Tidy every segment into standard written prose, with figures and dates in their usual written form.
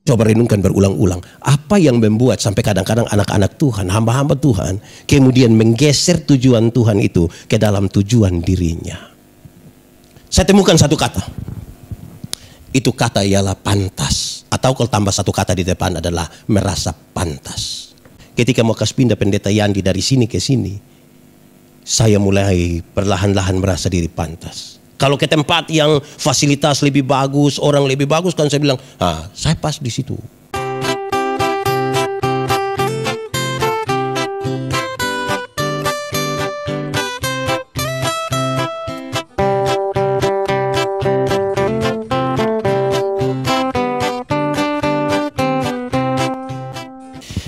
Coba renungkan berulang-ulang. Apa yang membuat sampai kadang-kadang anak-anak Tuhan, hamba-hamba Tuhan, kemudian menggeser tujuan Tuhan itu ke dalam tujuan dirinya. Saya temukan satu kata. Itu kata ialah pantas. Atau kalau tambah satu kata di depan adalah merasa pantas. Ketika mau kasih pindah pendeta Yandi dari sini ke sini, saya mulai perlahan-lahan merasa diri pantas. Kalau ke tempat yang fasilitas lebih bagus, orang lebih bagus, kan saya bilang, saya pas di situ.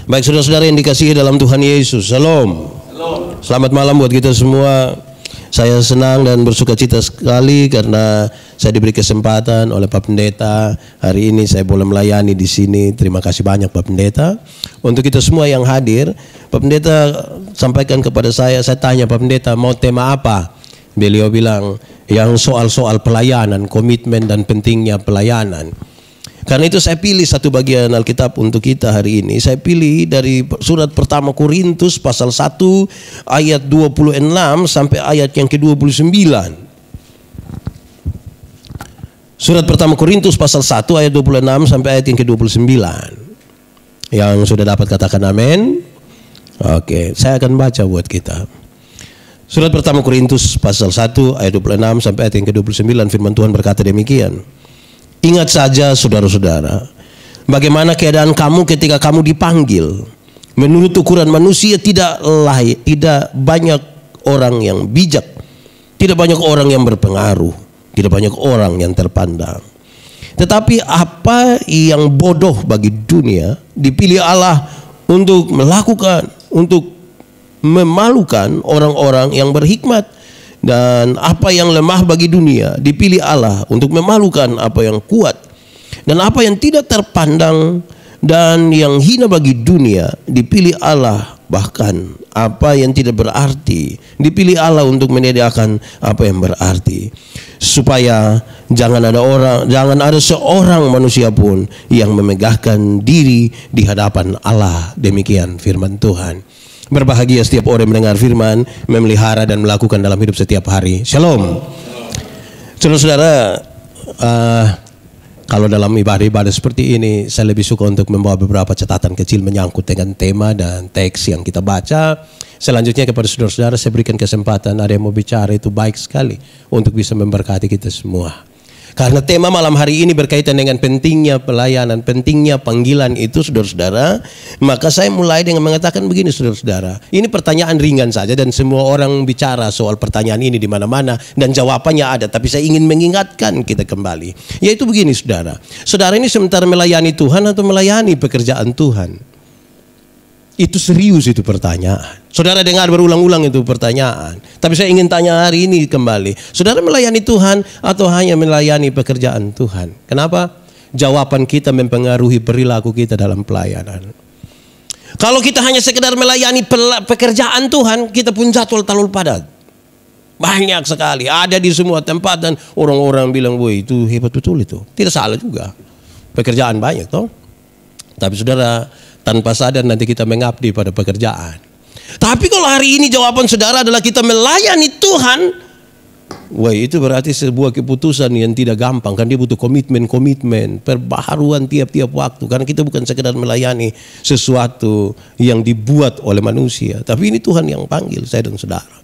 Baik saudara-saudara yang dikasihi dalam Tuhan Yesus, Shalom. Selamat malam buat kita semua. Saya senang dan bersuka cita sekali karena saya diberi kesempatan oleh Pak Pendeta. Hari ini saya boleh melayani di sini. Terima kasih banyak Pak Pendeta. Untuk kita semua yang hadir, Pak Pendeta sampaikan kepada saya tanya Pak Pendeta mau tema apa? Beliau bilang yang soal-soal pelayanan, komitmen dan pentingnya pelayanan. Karena itu saya pilih satu bagian Alkitab untuk kita hari ini. Saya pilih dari surat pertama Korintus pasal 1 ayat 26 sampai ayat yang ke-29. Surat pertama Korintus pasal 1 ayat 26 sampai ayat yang ke-29. Yang sudah dapat katakan amin. Oke, saya akan baca buat kita. Surat pertama Korintus pasal 1 ayat 26 sampai ayat yang ke-29, firman Tuhan berkata demikian. Ingat saja saudara-saudara, bagaimana keadaan kamu ketika kamu dipanggil. Menurut ukuran manusia tidak banyak orang yang bijak, tidak banyak orang yang berpengaruh, tidak banyak orang yang terpandang. Tetapi apa yang bodoh bagi dunia dipilih Allah untuk melakukan, untuk memalukan orang-orang yang berhikmat. Dan apa yang lemah bagi dunia dipilih Allah untuk memalukan apa yang kuat. Dan apa yang tidak terpandang dan yang hina bagi dunia dipilih Allah. Bahkan apa yang tidak berarti dipilih Allah untuk menyediakan apa yang berarti. Supaya jangan ada seorang manusia pun yang memegahkan diri di hadapan Allah. Demikian firman Tuhan. Berbahagia setiap orang yang mendengar firman, memelihara dan melakukan dalam hidup setiap hari. Shalom. Saudara-saudara, kalau dalam ibadah-ibadah seperti ini, saya lebih suka untuk membawa beberapa catatan kecil menyangkut dengan tema dan teks yang kita baca. Selanjutnya kepada saudara-saudara saya berikan kesempatan, ada yang mau bicara, itu baik sekali untuk bisa memberkati kita semua. Karena tema malam hari ini berkaitan dengan pentingnya pelayanan, pentingnya panggilan itu saudara-saudara. Maka saya mulai dengan mengatakan begini saudara-saudara. Ini pertanyaan ringan saja dan semua orang bicara soal pertanyaan ini di mana-mana. Dan jawabannya ada, tapi saya ingin mengingatkan kita kembali. Yaitu begini saudara. Saudara ini sementara melayani Tuhan atau melayani pekerjaan Tuhan? Itu serius itu pertanyaan. Saudara dengar berulang-ulang itu pertanyaan. Tapi saya ingin tanya hari ini kembali. Saudara melayani Tuhan atau hanya melayani pekerjaan Tuhan? Kenapa? Jawaban kita mempengaruhi perilaku kita dalam pelayanan. Kalau kita hanya sekedar melayani pekerjaan Tuhan, kita pun jadwal terlalu padat. Banyak sekali. Ada di semua tempat dan orang-orang bilang, woi itu hebat betul itu. Tidak salah juga. Pekerjaan banyak toh. Tapi saudara, tanpa sadar nanti kita mengabdi pada pekerjaan. Tapi kalau hari ini jawaban saudara adalah kita melayani Tuhan, wah itu berarti sebuah keputusan yang tidak gampang. Kan dia butuh komitmen, perbaharuan tiap-tiap waktu. Karena kita bukan sekedar melayani sesuatu yang dibuat oleh manusia, tapi ini Tuhan yang panggil saya dan saudara.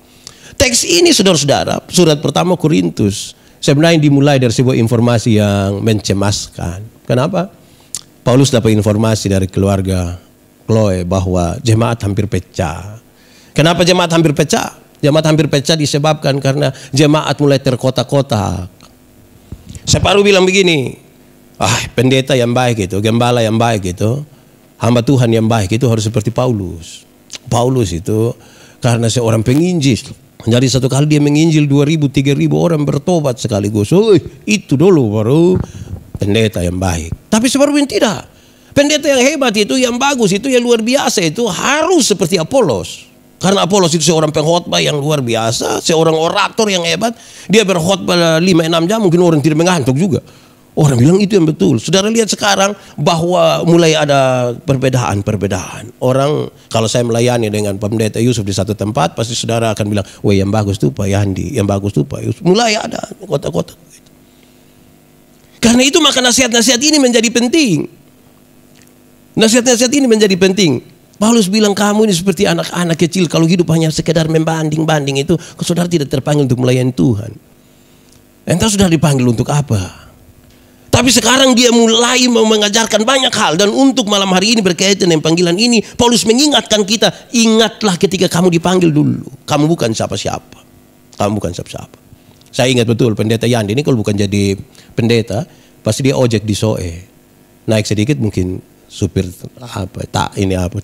Teks ini saudara-saudara, surat pertama Korintus, sebenarnya dimulai dari sebuah informasi yang mencemaskan. Kenapa? Paulus dapat informasi dari keluarga Chloe bahwa jemaat hampir pecah. Kenapa jemaat hampir pecah? Jemaat hampir pecah disebabkan karena jemaat mulai terkotak-kotak. Separuh bilang begini, pendeta yang baik itu, gembala yang baik itu, hamba Tuhan yang baik itu harus seperti Paulus. Paulus itu karena seorang penginjil. Jadi satu kali dia menginjil 2.000, 3.000 orang bertobat sekaligus. Itu dulu baru pendeta yang baik. Tapi separuh yang tidak. Pendeta yang hebat itu, yang bagus itu, yang luar biasa itu harus seperti Apolos. Karena Apolos itu seorang pengkhotbah yang luar biasa, seorang orator yang hebat. Dia berkhotbah 5-6 jam, mungkin orang tidak mengantuk juga. Orang bilang itu yang betul. Saudara lihat sekarang bahwa mulai ada perbedaan-perbedaan. Orang, kalau saya melayani dengan pendeta Yusuf di satu tempat, pasti saudara akan bilang, wah yang bagus tuh Pak Yandi, yang bagus tuh Pak Yusuf. Mulai ada kota-kota. Karena itu maka nasihat-nasihat ini menjadi penting. Nasihat-nasihat ini menjadi penting. Paulus bilang kamu ini seperti anak-anak kecil, kalau hidup hanya sekedar membanding-banding itu, saudara tidak terpanggil untuk melayani Tuhan. Entah sudah dipanggil untuk apa. Tapi sekarang dia mulai mengajarkan banyak hal. Dan untuk malam hari ini berkaitan dengan panggilan ini, Paulus mengingatkan kita, ingatlah ketika kamu dipanggil dulu. Kamu bukan siapa-siapa. Kamu bukan siapa-siapa. Saya ingat betul pendeta Yandi ini kalau bukan jadi pendeta, pasti dia ojek di Soe. Naik sedikit mungkin supir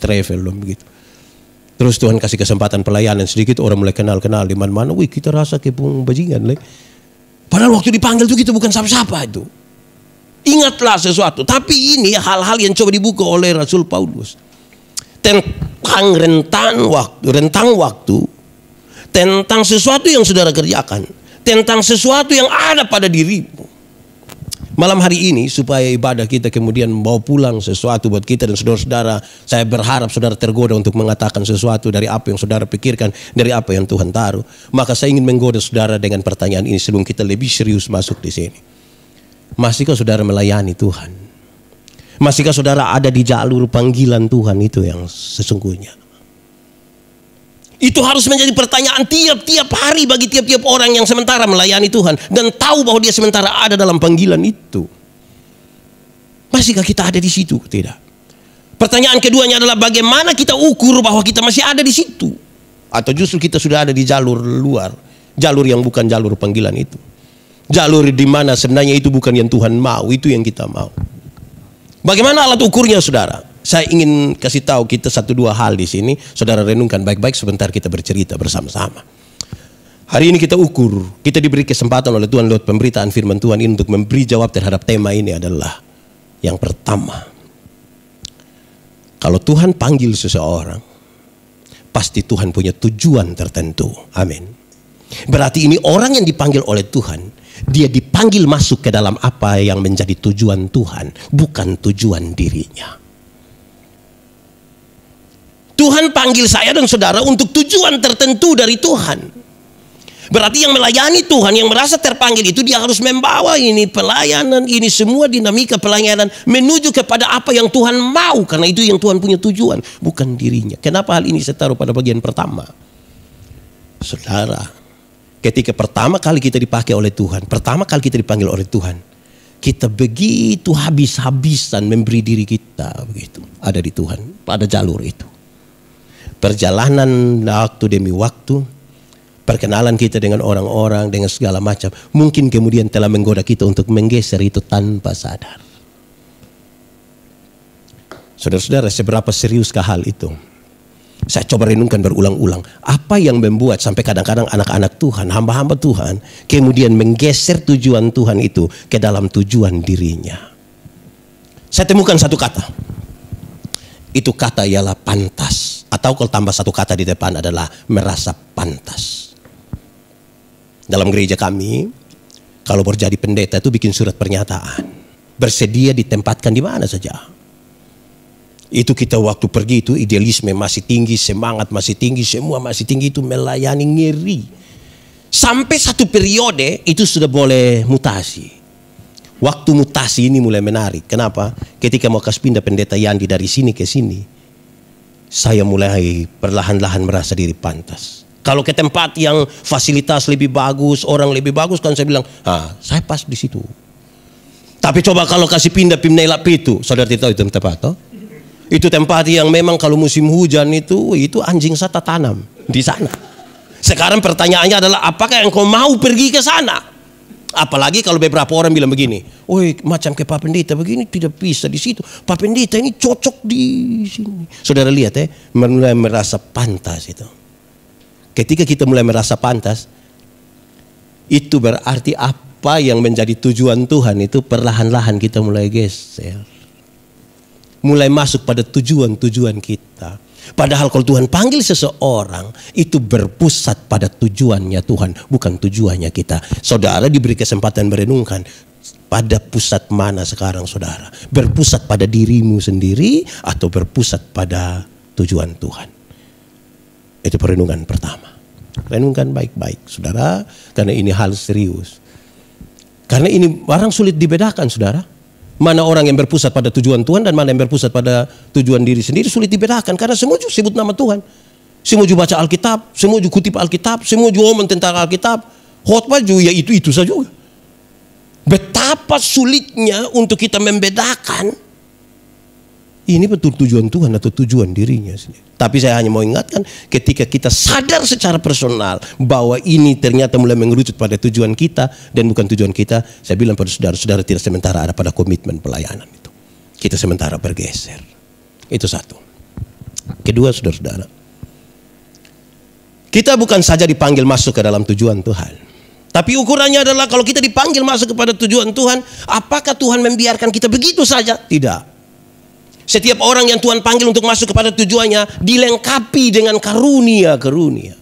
travel begitu. Terus Tuhan kasih kesempatan pelayanan sedikit, orang mulai kenal-kenal di mana-mana. Wih, kita rasa kepung bajingan. Padahal waktu dipanggil itu kita bukan siapa-siapa itu. Ingatlah sesuatu. Tapi ini hal-hal yang coba dibuka oleh Rasul Paulus tentang rentang waktu, tentang sesuatu yang saudara kerjakan, tentang sesuatu yang ada pada dirimu. Malam hari ini supaya ibadah kita kemudian membawa pulang sesuatu buat kita dan saudara-saudara, saya berharap saudara tergoda untuk mengatakan sesuatu dari apa yang saudara pikirkan, dari apa yang Tuhan taruh. Maka saya ingin menggoda saudara dengan pertanyaan ini sebelum kita lebih serius masuk di sini. Masihkah saudara melayani Tuhan? Masihkah saudara ada di jalur panggilan Tuhan itu yang sesungguhnya? Itu harus menjadi pertanyaan tiap-tiap hari bagi tiap-tiap orang yang sementara melayani Tuhan dan tahu bahwa dia sementara ada dalam panggilan itu. Masihkah kita ada di situ? Tidak. Pertanyaan keduanya adalah bagaimana kita ukur bahwa kita masih ada di situ? Atau justru kita sudah ada di jalur luar, jalur yang bukan jalur panggilan itu. Jalur di mana sebenarnya itu bukan yang Tuhan mau, itu yang kita mau. Bagaimana alat ukurnya saudara? Saya ingin kasih tahu kita satu dua hal di sini. Saudara renungkan baik-baik, sebentar kita bercerita bersama-sama. Hari ini kita ukur, kita diberi kesempatan oleh Tuhan lewat pemberitaan firman Tuhan ini untuk memberi jawab terhadap tema ini adalah yang pertama. Kalau Tuhan panggil seseorang, pasti Tuhan punya tujuan tertentu. Amin. Berarti ini orang yang dipanggil oleh Tuhan, dia dipanggil masuk ke dalam apa yang menjadi tujuan Tuhan, bukan tujuan dirinya. Tuhan panggil saya dan saudara untuk tujuan tertentu dari Tuhan. Berarti yang melayani Tuhan, yang merasa terpanggil itu, dia harus membawa ini pelayanan, ini semua dinamika pelayanan menuju kepada apa yang Tuhan mau. Karena itu yang Tuhan punya tujuan, bukan dirinya. Kenapa hal ini saya taruh pada bagian pertama? Saudara, ketika pertama kali kita dipakai oleh Tuhan, pertama kali kita dipanggil oleh Tuhan, kita begitu habis-habisan memberi diri kita begitu. Ada di Tuhan, pada jalur itu. Perjalanan waktu demi waktu, perkenalan kita dengan orang-orang, dengan segala macam, mungkin kemudian telah menggoda kita untuk menggeser itu tanpa sadar. Saudara-saudara, seberapa seriuskah hal itu? Saya coba renungkan berulang-ulang. Apa yang membuat sampai kadang-kadang anak-anak Tuhan, hamba-hamba Tuhan, kemudian menggeser tujuan Tuhan itu ke dalam tujuan dirinya? Saya temukan satu kata. Itu kata ialah pantas. Atau kalau tambah satu kata di depan adalah merasa pantas. Dalam gereja kami, kalau berjadi pendeta itu bikin surat pernyataan. Bersedia ditempatkan di mana saja. Itu kita waktu pergi itu idealisme masih tinggi, semangat masih tinggi, semua masih tinggi, itu melayani ngeri. Sampai satu periode itu sudah boleh mutasi. Waktu mutasi ini mulai menarik. Kenapa? Ketika mau kasih pindah pendeta Yandi dari sini ke sini, saya mulai perlahan-lahan merasa diri pantas. Kalau ke tempat yang fasilitas lebih bagus, orang lebih bagus, kan saya bilang, saya pas di situ. Tapi coba kalau kasih pindah Pimnelap itu, saudara tidak tahu itu tempat, toh? Itu tempat yang memang kalau musim hujan itu anjing sata tanam di sana. Sekarang pertanyaannya adalah, apakah engkau mau pergi ke sana? Apalagi kalau beberapa orang bilang begini, woi macam ke Pak Pendeta begini tidak bisa di situ. Pak Pendeta ini cocok di sini. Saudara lihat mulai merasa pantas itu. Ketika kita mulai merasa pantas, itu berarti apa yang menjadi tujuan Tuhan itu perlahan-lahan kita mulai geser. Mulai masuk pada tujuan-tujuan kita. Padahal kalau Tuhan panggil seseorang, itu berpusat pada tujuannya Tuhan, bukan tujuannya kita. Saudara diberi kesempatan merenungkan, pada pusat mana sekarang saudara? Berpusat pada dirimu sendiri atau berpusat pada tujuan Tuhan? Itu perenungan pertama. Renungkan baik-baik saudara, karena ini hal serius. Karena ini barang sulit dibedakan saudara. Mana orang yang berpusat pada tujuan Tuhan dan mana yang berpusat pada tujuan diri sendiri sulit dibedakan. Karena semua juga sebut nama Tuhan. Semua juga baca Alkitab, semua juga kutip Alkitab, semua juga ngomong tentang Alkitab. Khotbah juga ya itu saja juga. Betapa sulitnya untuk kita membedakan ini betul tujuan Tuhan atau tujuan dirinya sendiri. Tapi saya hanya mau ingatkan, ketika kita sadar secara personal bahwa ini ternyata mulai mengerucut pada tujuan kita dan bukan tujuan kita, saya bilang pada saudara-saudara tidak sementara ada pada komitmen pelayanan itu. Kita sementara bergeser. Itu satu. Kedua saudara-saudara, kita bukan saja dipanggil masuk ke dalam tujuan Tuhan. Tapi ukurannya adalah kalau kita dipanggil masuk kepada tujuan Tuhan, apakah Tuhan membiarkan kita begitu saja? Tidak. Setiap orang yang Tuhan panggil untuk masuk kepada tujuannya dilengkapi dengan karunia-karunia.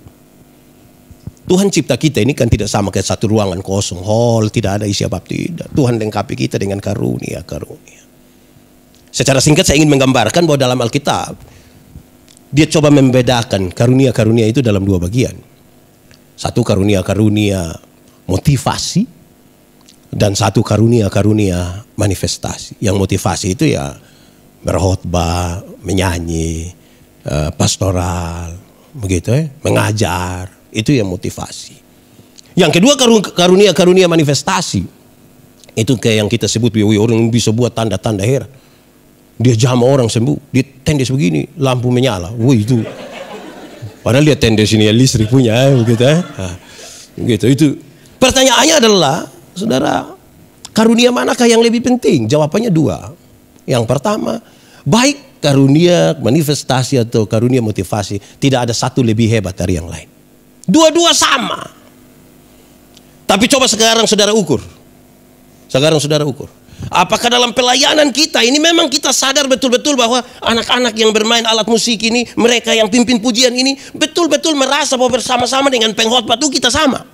Tuhan cipta kita ini kan tidak sama kayak satu ruangan kosong, hall, tidak ada isi apa-apa, tidak. Tuhan lengkapi kita dengan karunia-karunia. Secara singkat saya ingin menggambarkan bahwa dalam Alkitab dia coba membedakan karunia-karunia itu dalam dua bagian. Satu karunia-karunia motivasi dan satu karunia-karunia manifestasi. Yang motivasi itu ya berkhotbah, menyanyi, pastoral, begitu mengajar, itu yang motivasi. Yang kedua karunia-karunia manifestasi. Itu kayak yang kita sebut orang bisa buat tanda-tanda heran. Dia jamah orang sembuh, dia tendes begini, lampu menyala. Wah itu. Padahal dia tendes ini ya listrik punya, begitu begitu itu. Pertanyaannya adalah, saudara, karunia manakah yang lebih penting? Jawabannya dua. Yang pertama, baik karunia manifestasi atau karunia motivasi, tidak ada satu lebih hebat dari yang lain. Dua-dua sama. Tapi coba sekarang saudara ukur. Apakah dalam pelayanan kita ini memang kita sadar betul-betul bahwa anak-anak yang bermain alat musik ini, mereka yang pimpin pujian ini, betul-betul merasa bahwa bersama-sama dengan pengkhotbah itu kita sama?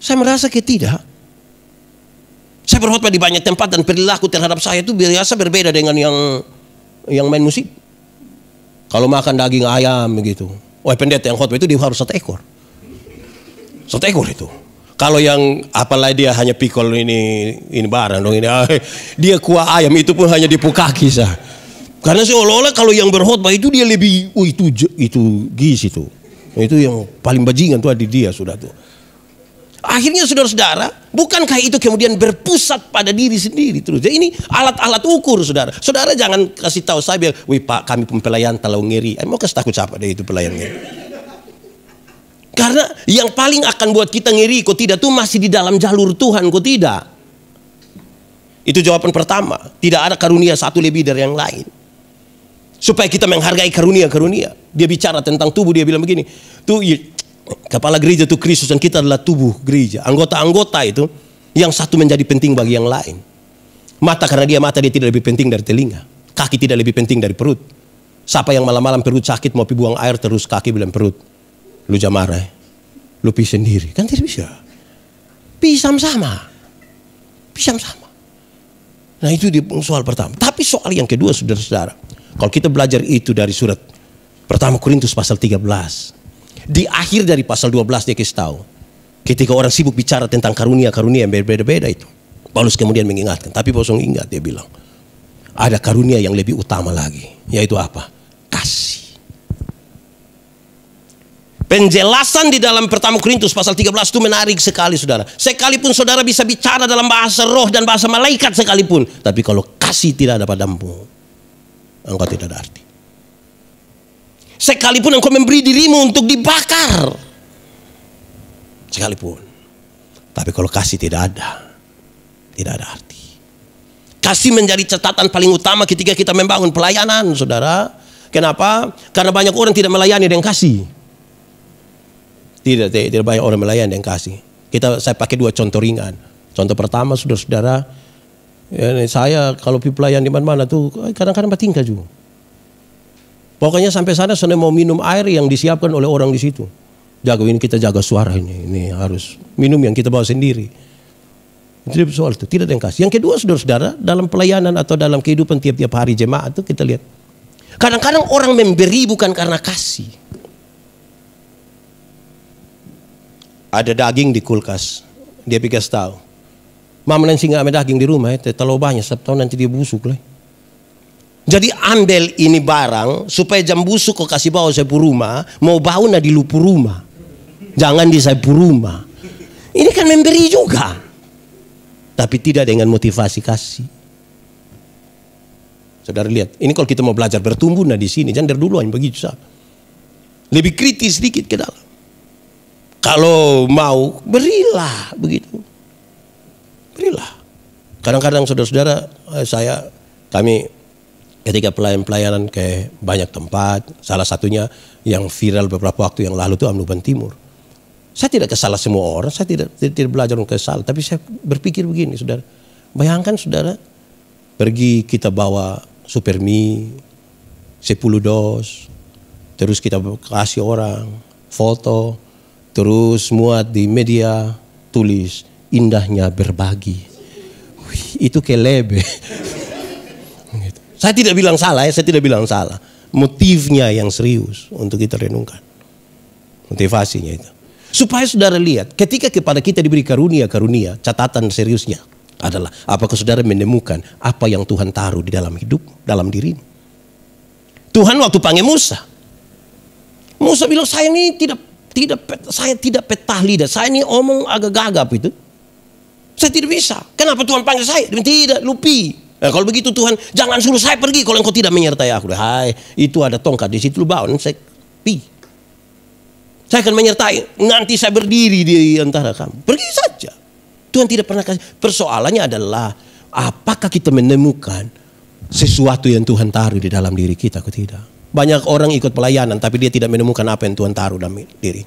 Saya merasa tidak. Saya berkhotbah di banyak tempat dan perilaku terhadap saya itu biasa berbeda dengan yang main musik. Kalau makan daging ayam begitu, pendeta yang khotbah itu dia harus 1 ekor. 1 ekor itu. Kalau yang apalagi dia hanya pikul ini barang dong ini, dia kuah ayam itu pun hanya dipukaki sah. Karena seolah-olah kalau yang berkhotbah itu dia lebih, itu gizi itu. Itu yang paling bajingan tuh di dia sudah tuh. Akhirnya saudara-saudara, bukankah itu kemudian berpusat pada diri sendiri terus? Jadi ini alat-alat ukur saudara. Saudara jangan kasih tahu saya bilang, wih pak kami pun pelayan terlalu ngeri. Mau kasih takut siapa deh itu pelayan ngeri. Karena yang paling akan buat kita ngeri kok tidak tuh masih di dalam jalur Tuhan kok tidak. Itu jawaban pertama. Tidak ada karunia satu lebih dari yang lain. Supaya kita menghargai karunia-karunia. Dia bicara tentang tubuh, dia bilang begini. Kepala gereja itu Kristus dan kita adalah tubuh gereja. Anggota-anggota itu yang satu menjadi penting bagi yang lain. Mata karena dia mata dia tidak lebih penting dari telinga. Kaki tidak lebih penting dari perut. Siapa yang malam-malam perut sakit mau pi buang air terus kaki bilang perut. Lu jangan marah. Lu pi sendiri. Kan tidak bisa. Pi sama-sama. Nah itu soal pertama. Tapi soal yang kedua saudara-saudara. Kalau kita belajar itu dari surat pertama Korintus pasal 13. Di akhir dari pasal 12 dia kasih tahu. Ketika orang sibuk bicara tentang karunia-karunia yang berbeda-beda itu. Paulus kemudian mengingatkan. Tapi Paulus ingat dia bilang. Ada karunia yang lebih utama lagi. Yaitu apa? Kasih. Penjelasan di dalam pertama Korintus pasal 13 itu menarik sekali saudara. Sekalipun saudara bisa bicara dalam bahasa roh dan bahasa malaikat sekalipun. Tapi kalau kasih tidak ada padamu. Engkau tidak ada arti. Sekalipun engkau memberi dirimu untuk dibakar. Sekalipun. Tapi kalau kasih tidak ada arti. Kasih menjadi catatan paling utama ketika kita membangun pelayanan, saudara. Kenapa? Karena banyak orang tidak melayani dengan kasih. Tidak banyak orang melayani dengan kasih. Saya pakai 2 contoh ringan. Contoh pertama, saudara-saudara, saya kalau pelayan di mana-mana tuh kadang-kadang bertingkah juga. Pokoknya sampai sana saya mau minum air yang disiapkan oleh orang di situ. Kita jaga suara ini harus minum yang kita bawa sendiri. Tidak soal itu, tidak ada yang kasih. Yang kedua, saudara-saudara, dalam pelayanan atau dalam kehidupan tiap-tiap hari jemaat itu kita lihat. Kadang-kadang orang memberi bukan karena kasih. Ada daging di kulkas, dia pikir tahu. Mama nanti nggak ada daging di rumah, terlalu banyak, setiap tahun nanti dia busuk lah. Jadi ambil ini barang supaya jam busuk kau kasih bawa saya pu rumah, mau bau na di lupu rumah, jangan di saya pu rumah. Ini kan memberi juga, tapi tidak dengan motivasi kasih. Saudara lihat, ini kalau kita mau belajar bertumbuh nah di sini, jangan dari dulu begitu sah. Lebih kritis sedikit ke dalam. Kalau mau berilah begitu, berilah. Kadang-kadang saudara-saudara kami ketika pelayanan ke banyak tempat, salah satunya yang viral beberapa waktu yang lalu itu Amnuban Timur. Saya tidak kesalah semua orang, saya tidak belajar untuk kesal, tapi saya berpikir begini, saudara. Bayangkan saudara, pergi kita bawa super mie, 10 dos, terus kita kasih orang, foto, terus muat di media, tulis, indahnya berbagi. Itu kelebe. Saya tidak bilang salah, saya tidak bilang salah. Motifnya yang serius untuk kita renungkan. Motivasinya itu. Supaya saudara lihat, ketika kepada kita diberi karunia, catatan seriusnya adalah apakah saudara menemukan apa yang Tuhan taruh di dalam hidup, dalam dirimu. Tuhan waktu panggil Musa bilang, saya ini tidak petah lidah, saya ini omong agak gagap itu. Saya tidak bisa. Kenapa Tuhan panggil saya? Tidak, lupi. Nah, kalau begitu Tuhan, jangan suruh saya pergi kalau engkau tidak menyertai aku. Hai, itu ada tongkat di situ, lu bawa, saya pi. Saya akan menyertai, nanti saya berdiri di antara kamu. Pergi saja. Tuhan tidak pernah kasih. Persoalannya adalah apakah kita menemukan sesuatu yang Tuhan taruh di dalam diri kita atau tidak. Banyak orang ikut pelayanan tapi dia tidak menemukan apa yang Tuhan taruh dalam diri.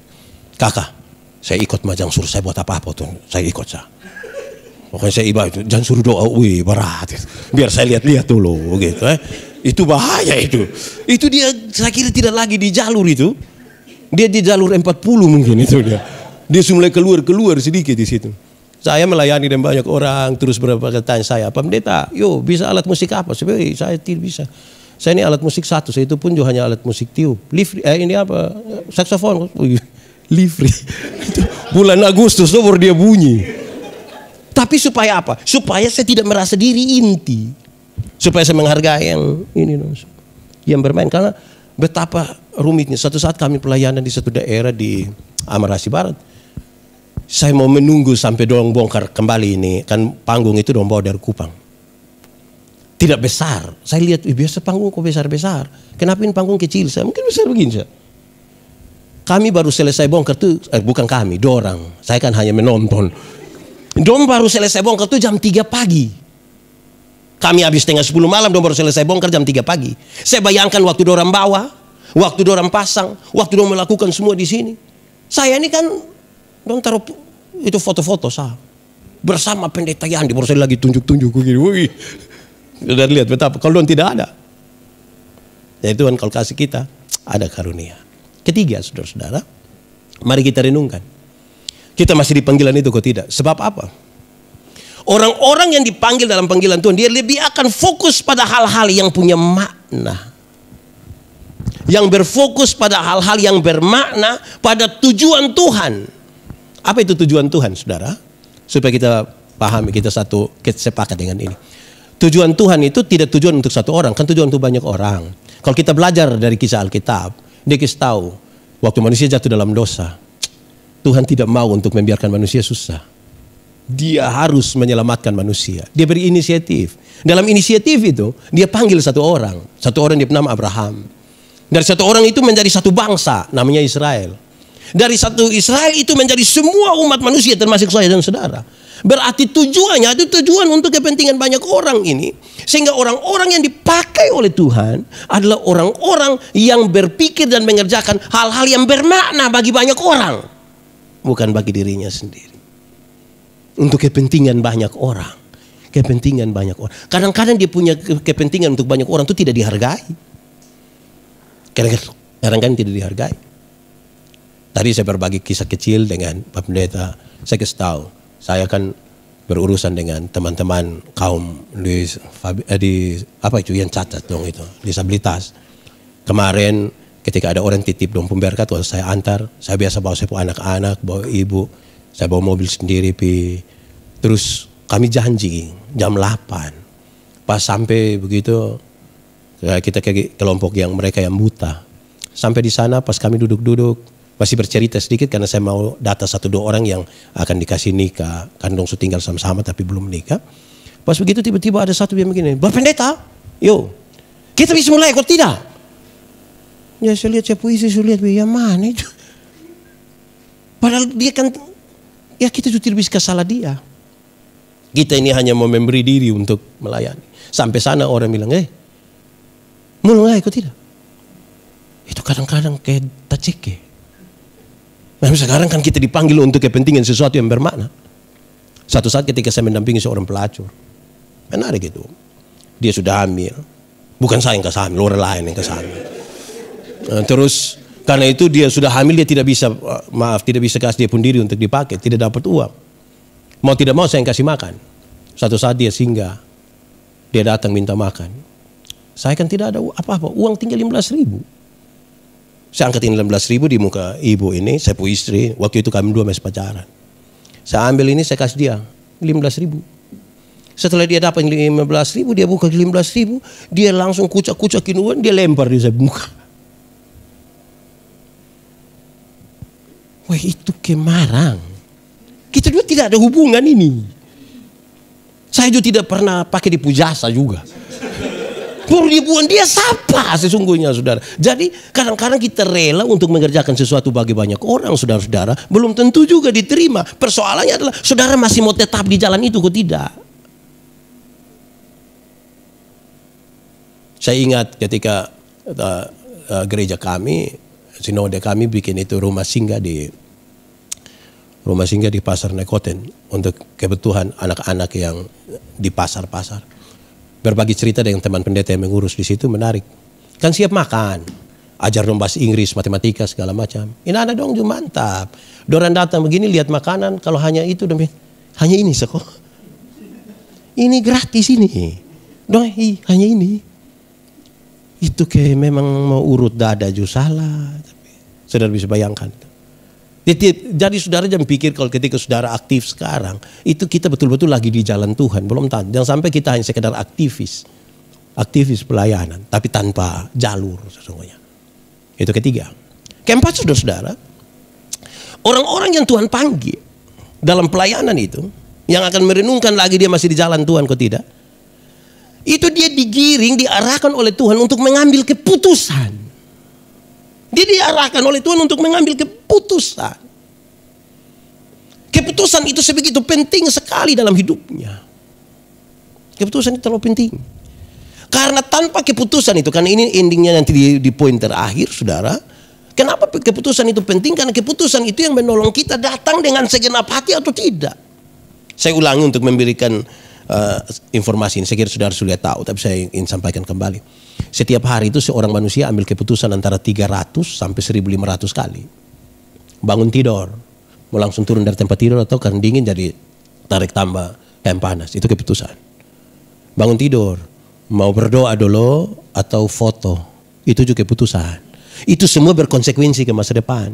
Kakak, saya ikut majang suruh saya buat apa-apa tuh, saya ikut saya. Pokoknya saya ibadah, jangan suruh doa, wih berat. Biar saya lihat-lihat dulu, gitu. Itu bahaya itu. Itu dia, saya kira tidak lagi di jalur itu. Dia di jalur 40 mungkin itu dia. Dia mulai keluar sedikit di situ. Saya melayani dan banyak orang, terus beberapa kali tanya saya, Pak Pendeta, yo bisa alat musik apa? Saya tidak bisa. Saya ini alat musik satu, saya itu pun juga hanya alat musik tiup. Ini apa? Saksofon. Livery. Bulan Agustus tuh baru dia bunyi. Tapi supaya apa? Supaya saya tidak merasa diri inti. Supaya saya menghargai yang ini, yang bermain. Karena betapa rumitnya. Suatu saat kami pelayanan di satu daerah di Amarasi Barat. Saya mau menunggu sampai dorong bongkar kembali ini. Kan panggung itu dorong bawa dari Kupang. Tidak besar. Saya lihat, biasa panggung kok besar-besar. Kenapa ini panggung kecil? Saya mungkin besar begini. Kami baru selesai bongkar tuh, bukan kami, dorang. Saya kan hanya menonton. Dom baru selesai bongkar tuh jam 3 pagi. Kami habis setengah 10 malam, dom baru selesai bongkar jam 3 pagi. Saya bayangkan waktu dorang bawa, waktu dorang pasang, waktu dorang melakukan semua di sini. Saya ini kan, dom taruh itu foto-foto saya. Bersama Pendeta Yandi, baru saya lagi tunjuk-tunjuk begini. Wih. Sudah lihat betapa, kalau dom tidak ada. Ya Tuhan kalau kasih kita, ada karunia. Ketiga, saudara-saudara, mari kita renungkan. Kita masih di panggilan itu kok tidak? Sebab apa? Orang-orang yang dipanggil dalam panggilan Tuhan, dia lebih akan fokus pada hal-hal yang punya makna. Yang berfokus pada hal-hal yang bermakna, pada tujuan Tuhan. Apa itu tujuan Tuhan, saudara? Supaya kita pahami, kita sepakat dengan ini. Tujuan Tuhan itu tidak tujuan untuk satu orang, kan tujuan untuk banyak orang. Kalau kita belajar dari kisah Alkitab, dia kasih tahu, waktu manusia jatuh dalam dosa, Tuhan tidak mau untuk membiarkan manusia susah. Dia harus menyelamatkan manusia. Dia berinisiatif. Dalam inisiatif itu, dia panggil satu orang. Satu orang dia bernama Abraham. Dari satu orang itu menjadi satu bangsa, namanya Israel. Dari satu Israel itu menjadi semua umat manusia, termasuk saya dan saudara. Berarti tujuannya itu tujuan untuk kepentingan banyak orang ini. Sehingga orang-orang yang dipakai oleh Tuhan adalah orang-orang yang berpikir dan mengerjakan hal-hal yang bermakna bagi banyak orang. Bukan bagi dirinya sendiri. Untuk kepentingan banyak orang. Kepentingan banyak orang. Kadang-kadang dia punya kepentingan untuk banyak orang itu tidak dihargai. Kadang-kadang tidak dihargai. Tadi saya berbagi kisah kecil dengan Pak Pendeta. Saya kasih tahu. Saya kan berurusan dengan teman-teman kaum yang cacat dong itu, disabilitas. Kemarin ketika ada orang titip dong pemberkat, waktu saya antar, saya biasa bawa anak-anak, bawa ibu, saya bawa mobil sendiri, terus kami janji jam 8. Pas sampai begitu, kita ke kelompok yang mereka yang buta. Sampai di sana pas kami duduk-duduk, masih bercerita sedikit karena saya mau data 1-2 orang yang akan dikasih nikah. Kan dong tinggal sama-sama tapi belum nikah. Pas begitu tiba-tiba ada satu yang begini, Bapak Pendeta, yo, kita bisa mulai kok tidak? Ya saya lihat saya puisi, saya lihat yang mana itu. Padahal dia kan, ya kita juga tidak bisa salah dia. Kita ini hanya mau memberi diri untuk melayani. Sampai sana orang bilang, mulai kok tidak? Itu kadang-kadang kayak taceke. Nah sekarang kan kita dipanggil untuk kepentingan sesuatu yang bermakna. Satu saat ketika saya mendampingi seorang pelacur, menarik gitu. Dia sudah hamil. Bukan saya yang kasih hamil, orang lain yang kasih hamil. Terus karena itu dia sudah hamil, dia tidak bisa, tidak bisa kasih dia pun diri untuk dipakai, tidak dapat uang. Mau tidak mau saya yang kasih makan. Satu saat dia singgah, dia datang minta makan. Saya kan tidak ada apa-apa, uang tinggal 15.000. Saya angkatin 16.000 di muka ibu ini, saya punya istri. Waktu itu kami 2 masih pacaran. Saya ambil ini, saya kasih dia 15.000. Setelah dia dapat 15.000, dia buka 15.000, dia langsung kucak-kucakin uang, dia lempar di saya muka. Wah itu kemarang. Kita juga tidak ada hubungan ini. Saya juga tidak pernah pakai di pujasa juga. Baru dibuang dia siapa sesungguhnya saudara. Jadi kadang-kadang kita rela untuk mengerjakan sesuatu bagi banyak orang saudara-saudara. Belum tentu juga diterima. Persoalannya adalah saudara masih mau tetap di jalan itu kok tidak. Saya ingat ketika gereja kami, sinode kami bikin itu rumah singgah di Pasar Nekoten untuk kebutuhan anak-anak yang di pasar-pasar. Berbagi cerita dengan teman pendeta yang mengurus di situ menarik. Kan siap makan, ajar dong bahasa Inggris, matematika segala macam. Ini ada dong juga mantap. Dorang datang begini lihat makanan, kalau hanya itu dong, hanya ini sekolah. Ini gratis ini. Dong hanya ini. Itu kayak memang mau urut dada juga salah. Tapi saudara bisa bayangkan. Jadi saudara jangan pikir kalau ketika saudara aktif sekarang, itu kita betul-betul lagi di jalan Tuhan. Belum tahu. Jangan sampai kita hanya sekedar aktivis pelayanan, tapi tanpa jalur sesungguhnya. Itu ketiga. Keempat saudara-saudara, orang-orang yang Tuhan panggil dalam pelayanan itu, yang akan merenungkan lagi dia masih di jalan Tuhan kok tidak, itu dia digiring, diarahkan oleh Tuhan untuk mengambil keputusan. Dia diarahkan oleh Tuhan untuk mengambil keputusan. Keputusan itu sebegitu penting sekali dalam hidupnya. Keputusan itu terlalu penting. Karena tanpa keputusan itu, karena ini endingnya nanti di poin terakhir saudara. Kenapa keputusan itu penting? Karena keputusan itu yang menolong kita datang dengan segenap hati atau tidak. Saya ulangi untuk memberikan informasi ini. Saya kira saudara sudah tahu, tapi saya ingin sampaikan kembali. Setiap hari itu seorang manusia ambil keputusan antara 300 sampai 1.500 kali. Bangun tidur, mau langsung turun dari tempat tidur atau karena dingin jadi tarik tambah kain panas. Itu keputusan. Bangun tidur, mau berdoa dulu atau foto. Itu juga keputusan. Itu semua berkonsekuensi ke masa depan.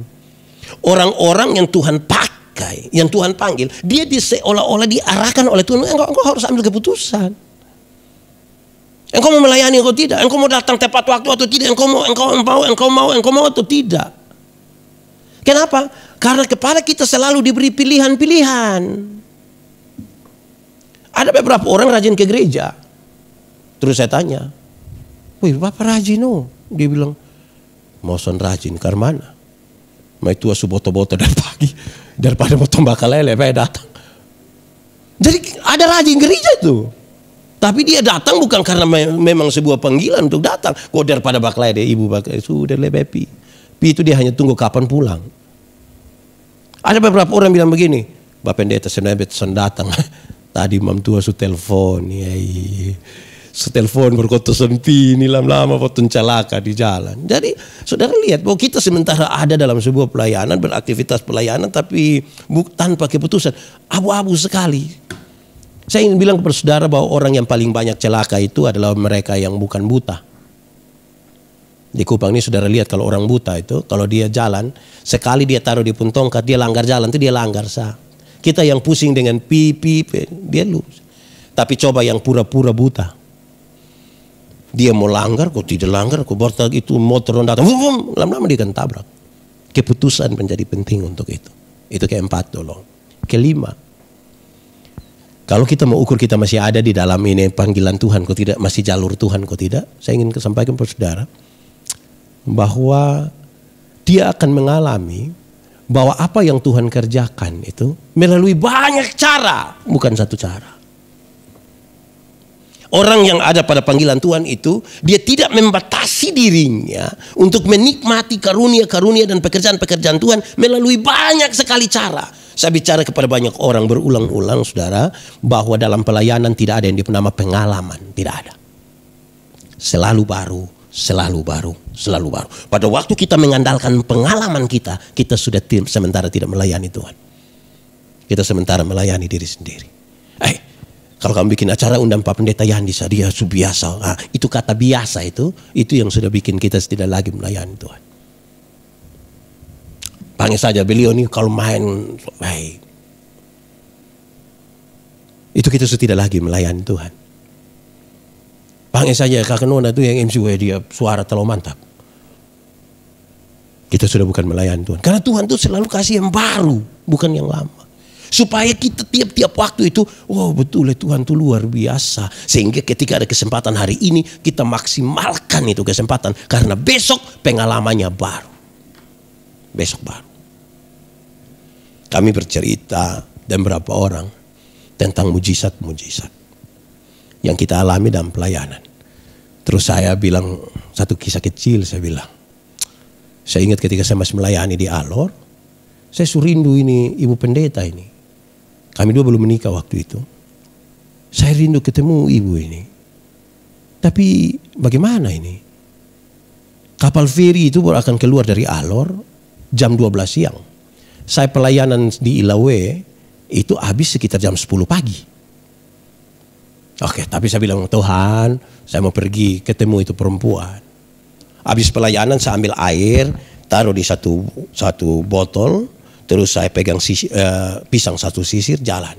Orang-orang yang Tuhan pakai, yang Tuhan panggil, dia seolah-olah diarahkan oleh Tuhan. Engkau harus ambil keputusan. Engkau mau melayani atau tidak? Engkau mau datang tepat waktu atau tidak? Engkau mau atau tidak? Kenapa? Karena kepada kita selalu diberi pilihan-pilihan. Ada beberapa orang rajin ke gereja. Terus saya tanya, wih Bapak rajin oh? Dia bilang, mau son rajin karena mana? Mau tua suboto-boto dari pagi. Daripada mau tombak lele, saya datang. Jadi ada rajin gereja tuh. Tapi dia datang bukan karena memang sebuah panggilan untuk datang. Kok daripada baklai deh ibu baklai sudah lebih pi itu dia hanya tunggu kapan pulang. Ada beberapa orang bilang begini, Bapak Pendeta sebenarnya datang. Tadi mam tua su telepon, su telepon berkota sempi ini lama-lama potong celaka di jalan. Jadi saudara lihat bahwa kita sementara ada dalam sebuah pelayanan, beraktivitas pelayanan, tapi tanpa keputusan, abu-abu sekali. Saya ingin bilang kepada saudara bahwa orang yang paling banyak celaka itu adalah mereka yang bukan buta. Di Kupang ini saudara lihat kalau orang buta itu, kalau dia jalan, sekali dia taruh di pun tongkat, dia langgar jalan, itu dia langgar sah. Kita yang pusing dengan pipi, dia lurus. Tapi coba yang pura-pura buta. Dia mau langgar, kok tidak langgar, kok bortak itu motor datang, lama-lama dia akan tabrak. Keputusan menjadi penting untuk itu. Itu keempat dulu. Kelima, kalau kita mau ukur kita masih ada di dalam ini panggilan Tuhan, kok tidak, masih jalur Tuhan, kok tidak, saya ingin sampaikan kepada saudara bahwa dia akan mengalami bahwa apa yang Tuhan kerjakan itu melalui banyak cara, bukan satu cara. Orang yang ada pada panggilan Tuhan itu, dia tidak membatasi dirinya untuk menikmati karunia-karunia dan pekerjaan-pekerjaan Tuhan melalui banyak sekali cara. Saya bicara kepada banyak orang berulang-ulang, saudara, bahwa dalam pelayanan tidak ada yang bernama pengalaman, tidak ada. Selalu baru, selalu baru, selalu baru. Pada waktu kita mengandalkan pengalaman kita, kita sudah sementara tidak melayani Tuhan. Kita sementara melayani diri sendiri. Kalau kamu bikin acara undang Pak Pendeta Yandisa, dia biasa. Nah, itu kata biasa itu yang sudah bikin kita tidak lagi melayani Tuhan. Panggil saja beliau ini kalau main, baik. Itu kita sudah tidak lagi melayani Tuhan. Panggil saja Kakak Nona itu yang MC, dia suara terlalu mantap. Kita sudah bukan melayani Tuhan. Karena Tuhan itu selalu kasih yang baru, bukan yang lama. Supaya kita tiap-tiap waktu itu, oh betul Tuhan itu luar biasa. Sehingga ketika ada kesempatan hari ini, kita maksimalkan itu kesempatan. Karena besok pengalamannya baru. Besok baru. Kami bercerita dan beberapa orang tentang mujizat-mujizat yang kita alami dalam pelayanan. Terus saya bilang satu kisah kecil, saya bilang. Saya ingat ketika saya masih melayani di Alor, saya rindu ini ibu pendeta ini. Kami dua belum menikah waktu itu. Saya rindu ketemu ibu ini. Tapi bagaimana ini? Kapal feri itu baru akan keluar dari Alor jam 12 siang. Saya pelayanan di Ilawe itu habis sekitar jam 10 pagi. Oke, tapi saya bilang, Tuhan, saya mau pergi ketemu itu perempuan. Habis pelayanan saya ambil air, taruh di satu botol, terus saya pegang pisang satu sisir, jalan.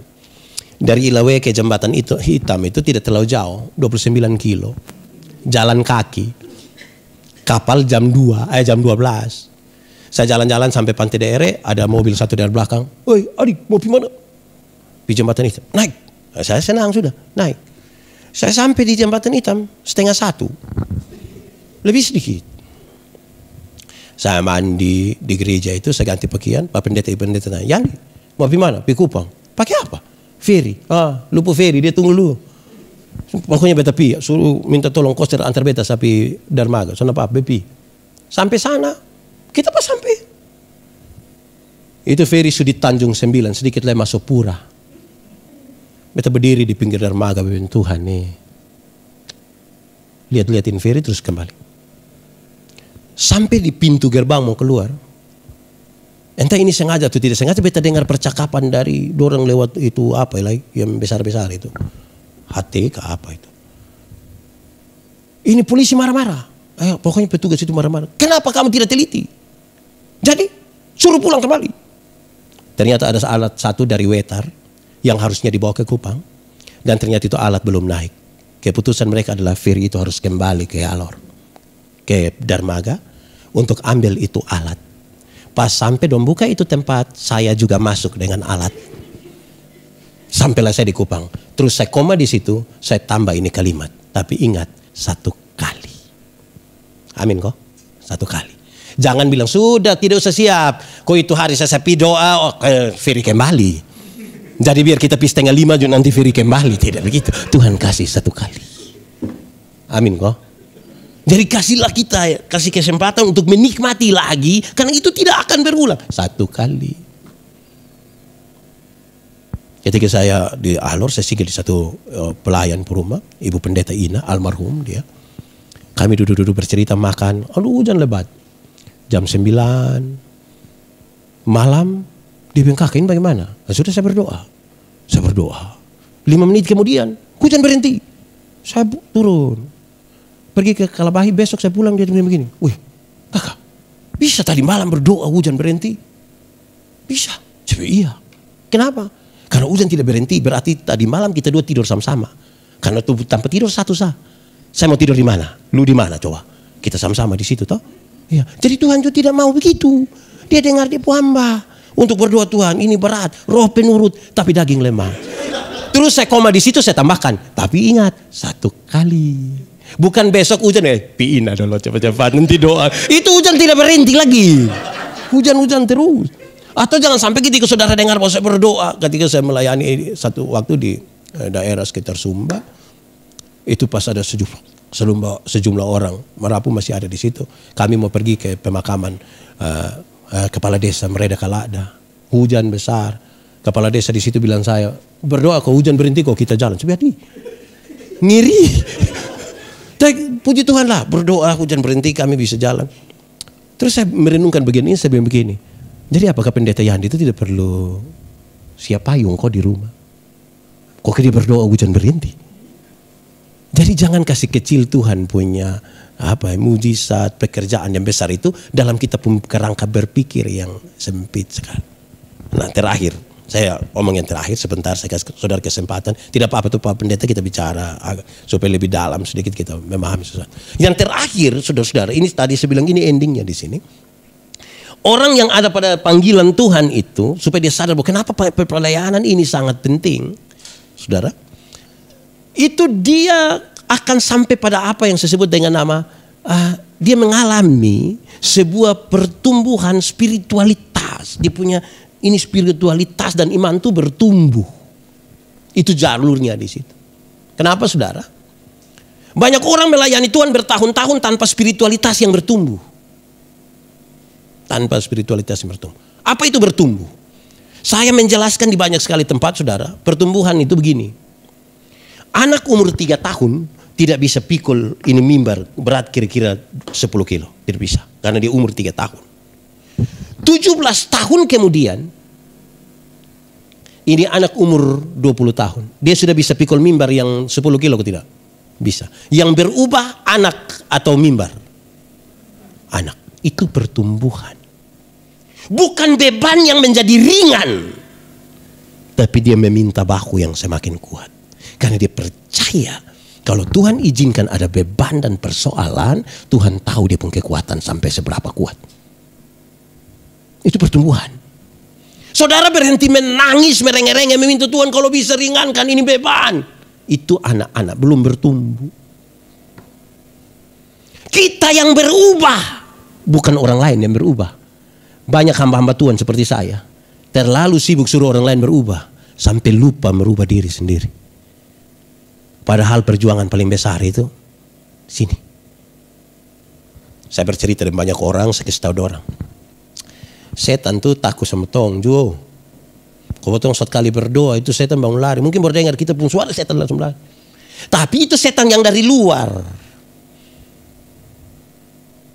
Dari Ilawe ke jembatan itu hitam itu tidak terlalu jauh, 29 kilo. Jalan kaki. Kapal jam 12. Saya jalan-jalan sampai Pantai Daerah, ada mobil satu dari belakang. Woi adik, mau pergi mana? Di jembatan hitam. Naik. Saya senang sudah, naik. Saya sampai di jembatan hitam 12:30. Lebih sedikit. Saya mandi di gereja itu, saya ganti pakaian. Pak Pendeta, Ibu Pendeta tanya, Yani, mau pergi mana? Pergi Kupang. Pakai apa? Ferry. Lupa ferry, dia tunggu dulu. Pokoknya beta pi, suruh minta tolong koster antar beta sampai Dermaga. Sana Pak, bepi. Sampai sana, kita pas sampai. Itu ferry sudah di Tanjung 9, sedikit lagi masuk Pura. Beta berdiri di pinggir dermaga, Tuhan nih. Lihat-liatin ferry terus kembali. Sampai di pintu gerbang mau keluar. Entah ini sengaja atau tidak sengaja, beta dengar percakapan dari dorang lewat itu apa lagi yang besar-besar itu. HTK apa itu. Ini polisi marah-marah. Pokoknya petugas itu marah-marah. Kenapa kamu tidak teliti? Jadi suruh pulang kembali. Ternyata ada alat satu dari Wetar yang harusnya dibawa ke Kupang, dan ternyata itu alat belum naik. Keputusan mereka adalah ferry itu harus kembali ke Alor, ke Dermaga untuk ambil itu alat. Pas sampai dong buka itu tempat, saya juga masuk dengan alat. Sampailah saya di Kupang. Terus saya koma di situ, saya tambah ini kalimat. Tapi ingat, 1 kali. Amin kok? 1 kali. Jangan bilang, sudah tidak usah siap. Kok itu hari saya pi doa, ferry kembali. Jadi biar kita pi 4:30 juga nanti ferry kembali. Tidak begitu. Tuhan kasih 1 kali. Amin kok? Jadi kasihlah kita, kasih kesempatan untuk menikmati lagi. Karena itu tidak akan berulang. 1 kali. Ketika saya di Alor, saya singgah di satu pelayan rumah, Ibu Pendeta Ina, almarhum dia. Kami duduk-duduk bercerita, makan. Aduh hujan lebat. Jam 9 malam, dia bilang, Kak ini bagaimana? Sudah saya berdoa. 5 menit kemudian hujan berhenti. Saya turun. Pergi ke Kalabahi, besok saya pulang dia begini. Wih, kakak, bisa tadi malam berdoa hujan berhenti? Bisa. Saya iya. Kenapa? Karena hujan tidak berhenti, berarti tadi malam kita dua tidur sama-sama. Karena tubuh tanpa tidur satu sah. Saya mau tidur di mana? Lu di mana coba? Kita sama-sama di situ toh? Iya. Jadi Tuhan juga tidak mau begitu. Dia dengar dia hamba. Untuk berdoa Tuhan, ini berat, roh penurut, tapi daging lemah. Terus saya koma di situ, saya tambahkan. Tapi ingat, 1 kali. Bukan besok hujan, piin dulu cepat-cepat nanti doa. Itu hujan tidak berhenti lagi. Hujan-hujan terus. Atau jangan sampai ketika saudara dengar bahwa saya berdoa. Ketika saya melayani satu waktu di daerah sekitar Sumba. Itu pas ada sejumlah orang. Merapu masih ada di situ. Kami mau pergi ke pemakaman kepala desa Mereda Kalada. Hujan besar. Kepala desa di situ bilang saya, berdoa kok hujan berhenti kok kita jalan. Coba hati. Ngiri. Puji Tuhan lah, berdoa hujan berhenti kami bisa jalan. Terus saya merenungkan begini, saya bilang begini. Jadi apakah pendeta Yandi itu tidak perlu siap payung kok di rumah? Kok dia berdoa hujan berhenti? Jadi jangan kasih kecil Tuhan punya mujizat, pekerjaan yang besar itu dalam kita kerangka berpikir yang sempit sekali. Nah terakhir, saya omong yang terakhir sebentar saya kasih saudara kesempatan. Tidak apa-apa tuh Pak Pendeta kita bicara supaya lebih dalam sedikit kita memahami sesuatu. Yang terakhir saudara-saudara, ini tadi saya bilang ini endingnya di sini. Orang yang ada pada panggilan Tuhan itu supaya dia sadar bahwa kenapa pelayanan ini sangat penting. Saudara, itu dia akan sampai pada apa yang saya sebut dengan nama dia mengalami sebuah pertumbuhan spiritualitas. Dia punya ini spiritualitas dan iman itu bertumbuh. Itu jalurnya di situ. Kenapa saudara? Banyak orang melayani Tuhan bertahun-tahun tanpa spiritualitas yang bertumbuh. Tanpa spiritualitas yang bertumbuh. Apa itu bertumbuh? Saya menjelaskan di banyak sekali tempat saudara. Pertumbuhan itu begini. Anak umur 3 tahun tidak bisa pikul ini mimbar berat kira-kira 10 kilo. Tidak bisa. Karena dia umur 3 tahun. 17 tahun kemudian. Ini anak umur 20 tahun. Dia sudah bisa pikul mimbar yang 10 kilo atau tidak? Bisa. Yang berubah anak atau mimbar? Anak. Itu pertumbuhan. Bukan beban yang menjadi ringan. Tapi dia meminta bahu yang semakin kuat. Karena dia percaya kalau Tuhan izinkan ada beban dan persoalan, Tuhan tahu dia punya kekuatan sampai seberapa kuat. Itu pertumbuhan. Saudara berhenti menangis, merengek-rengek, meminta Tuhan kalau bisa ringankan ini beban. Itu anak-anak belum bertumbuh. Kita yang berubah, bukan orang lain yang berubah. Banyak hamba-hamba Tuhan seperti saya, terlalu sibuk suruh orang lain berubah, sampai lupa merubah diri sendiri. Padahal perjuangan paling besar itu sini. Saya bercerita dengan banyak orang, saya kasih tahu orang. Setan tuh takut sama tong, Jo. Kalau tong suatu kali berdoa itu setan bangun lari. Mungkin baru dengar kita pun suara setan langsung lari. Tapi itu setan yang dari luar.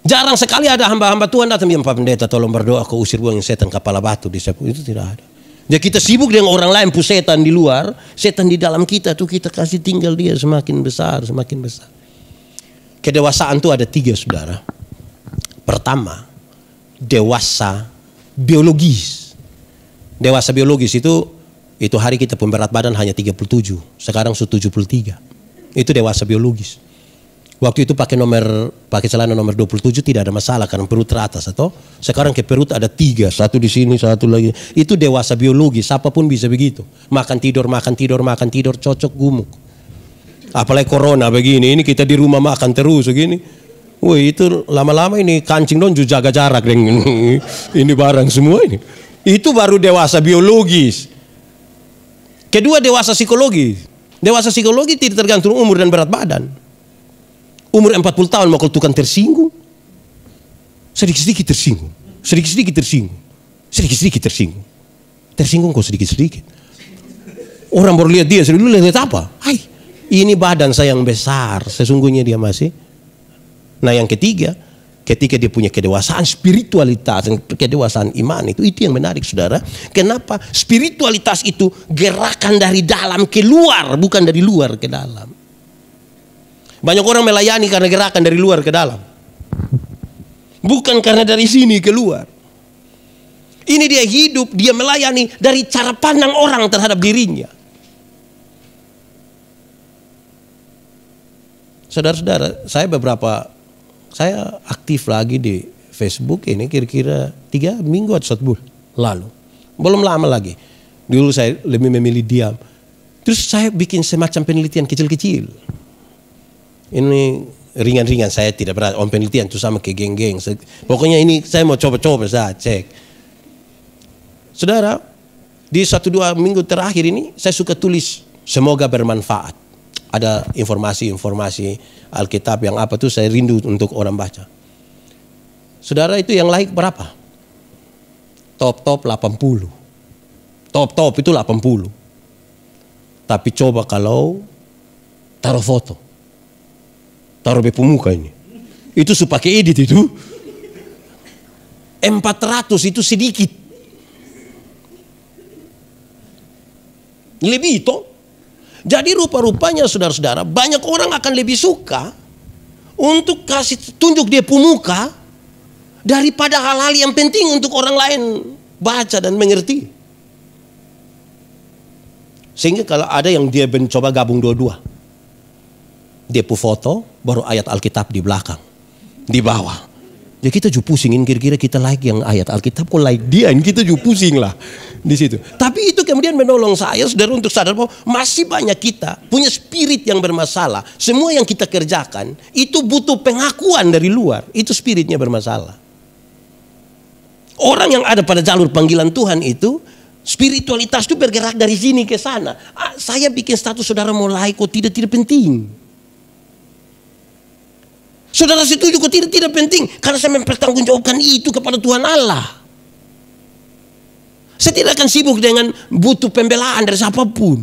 Jarang sekali ada hamba-hamba Tuhan datang bilang, Pak Pendeta tolong berdoa kau usir buang setan kepala batu di sepuluh. Itu tidak ada. Jadi kita sibuk dengan orang lain pun setan di luar, setan di dalam kita tuh kita kasih tinggal dia semakin besar, semakin besar. Kedewasaan tuh ada 3 saudara. Pertama, dewasa biologis. Dewasa biologis itu hari kita pun berat badan hanya 37, sekarang sudah 73. Itu dewasa biologis. Waktu itu pakai celana nomor 27 tidak ada masalah karena perut teratas atau sekarang ke perut ada 3, satu di sini, satu lagi. Itu dewasa biologis, siapapun bisa begitu. Makan tidur, cocok gumuk. Apalagi corona begini, ini kita di rumah makan terus begini. Wih itu lama-lama ini kancing dong jaga jarak dengan ini barang semua ini. Itu baru dewasa biologis. Kedua dewasa psikologis. Dewasa psikologi tidak tergantung umur dan berat badan. Umur 40 tahun mau tukang tersinggung. Sedikit-sedikit tersinggung. Sedikit-sedikit tersinggung. Sedikit-sedikit tersinggung. Tersinggung kok sedikit-sedikit. Orang baru lihat dia, lu lihat apa? Hai, ini badan saya yang besar. Sesungguhnya dia masih. Nah yang ketiga, ketika dia punya kedewasaan spiritualitas, kedewasaan iman itu yang menarik saudara. Kenapa? Spiritualitas itu gerakan dari dalam ke luar, bukan dari luar ke dalam. Banyak orang melayani karena gerakan dari luar ke dalam, bukan karena dari sini ke luar. Ini dia hidup, dia melayani dari cara pandang orang terhadap dirinya. Saudara-saudara, saya aktif lagi di Facebook ini kira-kira 3 minggu atau 1 bulan lalu. Belum lama lagi. Dulu saya lebih memilih diam. Terus saya bikin semacam penelitian kecil-kecil. Ini ringan-ringan, saya tidak berat. Penelitian itu sama ke geng-geng. Pokoknya ini saya mau coba-coba saya cek. Saudara, di 1-2 minggu terakhir ini saya suka tulis semoga bermanfaat. Ada informasi-informasi Alkitab yang apa tuh saya rindu untuk orang baca. Saudara, itu yang like berapa? Top 80. Top itu 80. Tapi coba kalau taruh foto, taruh bepu muka ini, itu supaya pakai edit itu 400 itu sedikit. Lebih itu. Jadi rupa-rupanya saudara-saudara, banyak orang akan lebih suka untuk kasih tunjuk dia muka daripada hal-hal yang penting untuk orang lain baca dan mengerti. Sehingga kalau ada yang dia mencoba gabung dua-dua, dia foto baru ayat Alkitab di belakang, di bawah. Ya kita juga pusingin, kira-kira kita like yang ayat Alkitab kok like dia, kita juga pusing lah di situ. Tapi itu kemudian menolong saya saudara untuk sadar bahwa masih banyak kita punya spirit yang bermasalah. Semua yang kita kerjakan itu butuh pengakuan dari luar, itu spiritnya bermasalah. Orang yang ada pada jalur panggilan Tuhan itu spiritualitas itu bergerak dari sini ke sana. Saya bikin status saudara mau like kok tidak penting. Saudara setuju kok tidak penting, karena saya mempertanggungjawabkan itu kepada Tuhan Allah. Saya tidak akan sibuk dengan butuh pembelaan dari siapapun.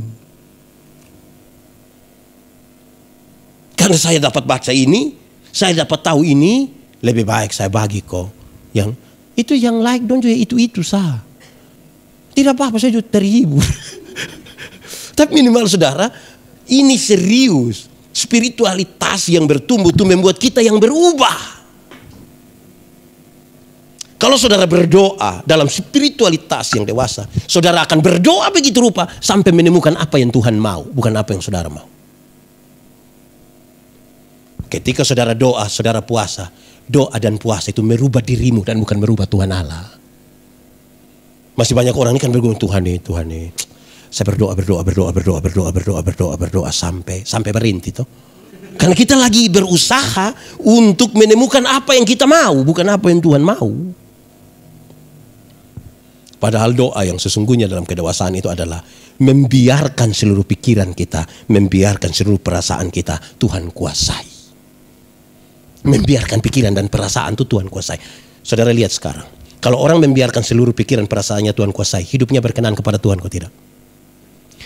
Karena saya dapat baca ini, saya dapat tahu ini, lebih baik saya bagi kok. Yang itu yang like dong juga itu sah. Tidak apa-apa, saya juga terhibur. Tapi minimal saudara, ini serius. Spiritualitas yang bertumbuh itu membuat kita yang berubah. Kalau saudara berdoa dalam spiritualitas yang dewasa, saudara akan berdoa begitu rupa sampai menemukan apa yang Tuhan mau, bukan apa yang saudara mau. Ketika saudara doa, saudara puasa, doa dan puasa itu merubah dirimu dan bukan merubah Tuhan Allah. Masih banyak orang ini kan bergumul, Tuhan nih. Saya berdoa sampai berhenti toh. Karena kita lagi berusaha untuk menemukan apa yang kita mau, bukan apa yang Tuhan mau. Padahal doa yang sesungguhnya dalam kedewasaan itu adalah membiarkan seluruh pikiran kita, membiarkan seluruh perasaan kita Tuhan kuasai. Membiarkan pikiran dan perasaan itu Tuhan kuasai. Saudara lihat sekarang, kalau orang membiarkan seluruh pikiran perasaannya Tuhan kuasai, hidupnya berkenan kepada Tuhan kok tidak?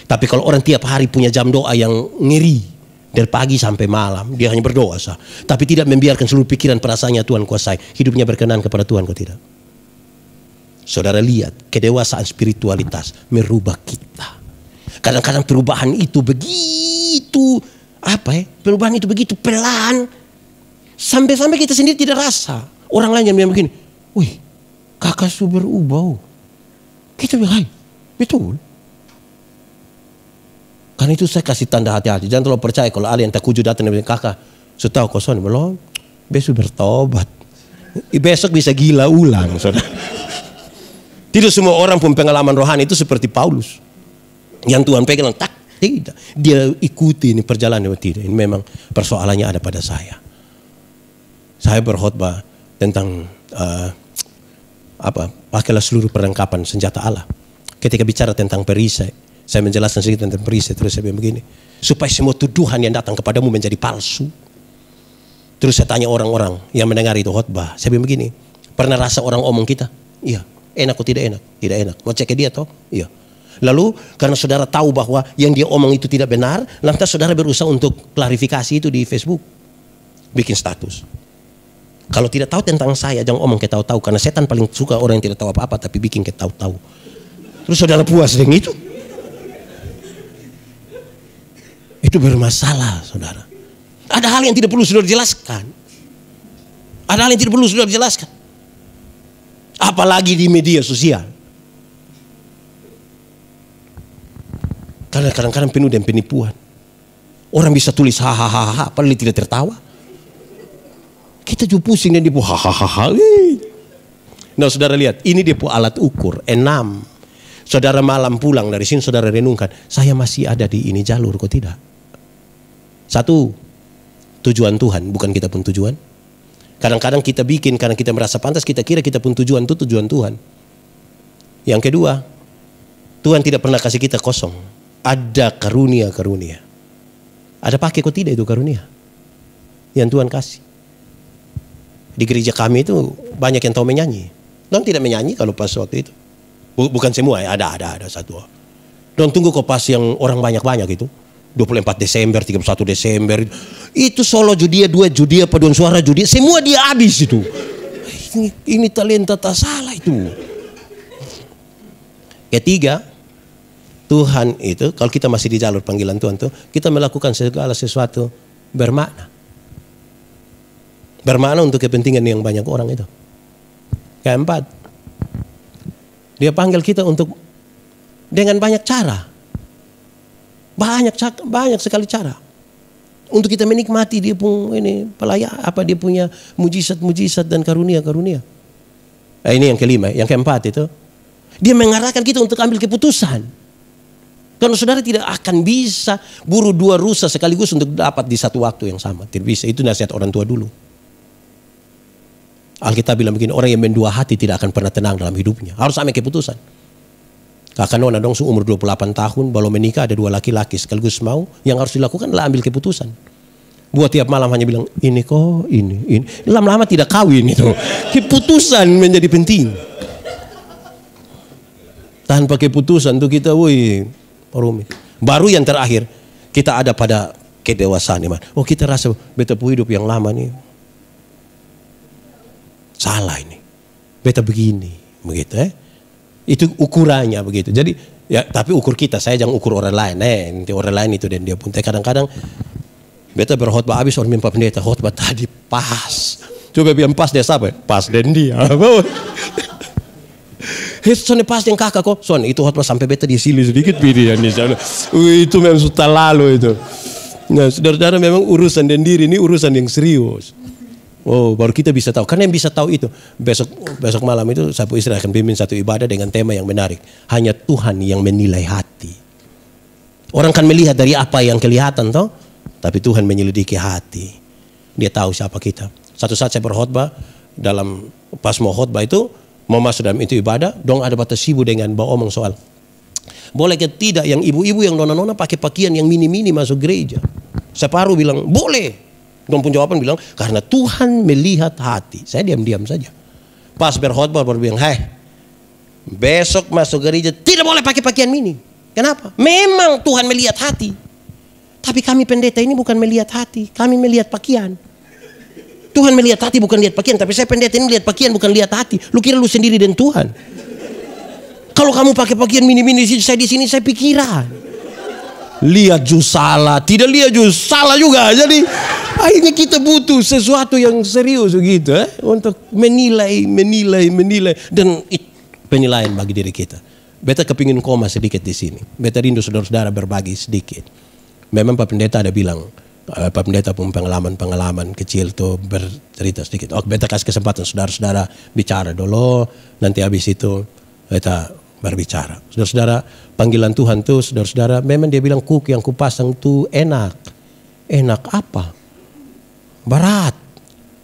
Tapi kalau orang tiap hari punya jam doa yang ngeri, dari pagi sampai malam dia hanya berdoa sah, tapi tidak membiarkan seluruh pikiran perasaannya Tuhan kuasai, hidupnya berkenan kepada Tuhan kok tidak? Saudara lihat, kedewasaan spiritualitas merubah kita. Kadang-kadang perubahan itu begitu perubahan itu begitu pelan, sampai kita sendiri tidak rasa. Orang lain yang bilang begini, wih kakak sudah berubah. Kita bilang, betul. Karena itu saya kasih tanda hati-hati. Jangan terlalu percaya kalau ada yang tak kuju datang dan bilang, kakak, setahu kosong belum, besok bertobat. Besok bisa gila ulang. Saudara. Tidak semua orang pun pengalaman rohani itu seperti Paulus. Yang Tuhan pegang, tidak. Dia ikuti ini perjalanan tidak. Ini memang persoalannya ada pada saya. Saya berkhotbah tentang pakailah seluruh perlengkapan senjata Allah. Ketika bicara tentang perisai, saya menjelaskan sedikit tentang perisai, terus saya bilang begini, supaya semua tuduhan yang datang kepadamu menjadi palsu. Terus saya tanya orang-orang yang mendengar itu khotbah, saya bilang begini, pernah rasa orang omong kita? Iya. Enak atau tidak enak? Tidak enak. Mau cek ke dia toh? Iya. Lalu karena saudara tahu bahwa yang dia omong itu tidak benar, lantas saudara berusaha untuk klarifikasi itu di Facebook, bikin status. Kalau tidak tahu tentang saya, jangan omong kita tahu. Karena setan paling suka orang yang tidak tahu apa-apa tapi bikin kita tahu. Terus saudara puas dengan itu? Itu bermasalah, saudara. Ada hal yang tidak perlu saudara jelaskan. Ada hal yang tidak perlu saudara jelaskan. Apalagi di media sosial. Karena kadang-kadang penuh dengan penipuan. Orang bisa tulis hahaha, padahal tidak tertawa. Kita juga pusing dan dia hahaha. Nah saudara lihat, ini dia alat ukur 6. Saudara malam pulang dari sini, saudara renungkan, saya masih ada di ini jalur kok tidak? 1, tujuan Tuhan, bukan kita pun tujuan. Kadang-kadang kita bikin karena kita merasa pantas, kita kira kita pun tujuan itu tujuan Tuhan. Yang kedua, Tuhan tidak pernah kasih kita kosong. Ada karunia-karunia. Ada pakai kok tidak itu karunia yang Tuhan kasih. Di gereja kami itu banyak yang tahu menyanyi. Don tidak menyanyi kalau pas waktu itu. Bukan semua ya, ada satu. Don tunggu kok pas yang orang banyak-banyak itu. 24 Desember, 31 Desember. Itu solo Judia, 2 Judia, paduan suara Judia. Semua dia habis itu. Ini talenta tak salah itu. Ketiga, Tuhan itu, kalau kita masih di jalur panggilan Tuhan tuh, kita melakukan segala sesuatu bermakna. Bermakna untuk kepentingan yang banyak orang itu. Keempat, dia panggil kita untuk dengan banyak cara. Banyak sekali cara. Untuk kita menikmati dia pun ini dia punya mujizat-mujizat dan karunia-karunia. Nah, ini yang kelima, yang keempat itu. Dia mengarahkan kita untuk ambil keputusan. Karena saudara tidak akan bisa buru 2 rusa sekaligus untuk dapat di satu waktu yang sama. Tidak bisa, itu nasihat orang tua dulu. Alkitab bilang begini, orang yang mendua hati tidak akan pernah tenang dalam hidupnya. Harus ambil keputusan. Kakak Nona dong seumur 28 tahun, baru menikah ada 2 laki-laki sekaligus mau. Yang harus dilakukan adalah ambil keputusan. Buat tiap malam hanya bilang, ini kok, ini. Lama-lama tidak kawin itu. Keputusan menjadi penting. Tanpa keputusan tuh kita, rumit. Baru yang terakhir, kita ada pada kedewasaan. Oh kita rasa beta hidup yang lama nih. Salah ini, beta begini, begitu Itu ukurannya begitu. Jadi ya, tapi ukur kita, saya jangan ukur orang lain. Nanti orang lain itu dan dia pun. Kadang-kadang beta berkhotbah habis orang mimpi pendeta khotbah tadi pas. Coba biar pas dia siapa? Pas dan dia. Soalnya pas yang kakak kok. Soalnya itu khotbah sampai beta di sini sedikit video nih. Itu memang sudah lalu itu. Nah, saudara-saudara memang urusan dan diri ini urusan yang serius. Oh, baru kita bisa tahu. Karena yang bisa tahu itu besok malam itu Sapu Istri akan pimpin satu ibadah dengan tema yang menarik. Hanya Tuhan yang menilai hati. Orang kan melihat dari apa yang kelihatan toh, tapi Tuhan menyelidiki hati. Dia tahu siapa kita. Satu saat saya berkhotbah dalam pas mau khotbah itu mau masuk dalam itu ibadah, dong ada batas sibuk dengan bawa omong soal boleh ke tidak yang ibu-ibu yang nona-nona pakai pakaian yang mini-mini masuk gereja. Separuh bilang boleh. Dong pun jawaban bilang, karena Tuhan melihat hati. Saya diam-diam saja. Pas berkhotbah baru bilang, besok masuk gereja tidak boleh pakai pakaian mini. Kenapa? Memang Tuhan melihat hati. Tapi kami pendeta ini bukan melihat hati. Kami melihat pakaian. Tuhan melihat hati bukan lihat pakaian. Tapi saya pendeta ini lihat pakaian bukan lihat hati. Lu kira lu sendiri dan Tuhan. Kalau kamu pakai pakaian mini-mini saya di sini saya pikiran. Lihat juga salah, tidak lihat juga salah juga. Jadi akhirnya kita butuh sesuatu yang serius begitu untuk menilai dan penilaian bagi diri kita. Beta kepingin koma sedikit di sini. Beta rindu saudara-saudara berbagi sedikit. Memang Pak Pendeta ada bilang, Pak Pendeta pun pengalaman kecil tuh bercerita sedikit. Oh, beta kasih kesempatan saudara-saudara bicara dulu, nanti habis itu beta berbicara. Saudara-saudara, panggilan Tuhan tuh saudara-saudara, memang dia bilang kuk yang kupasang tuh enak. Enak apa? Berat.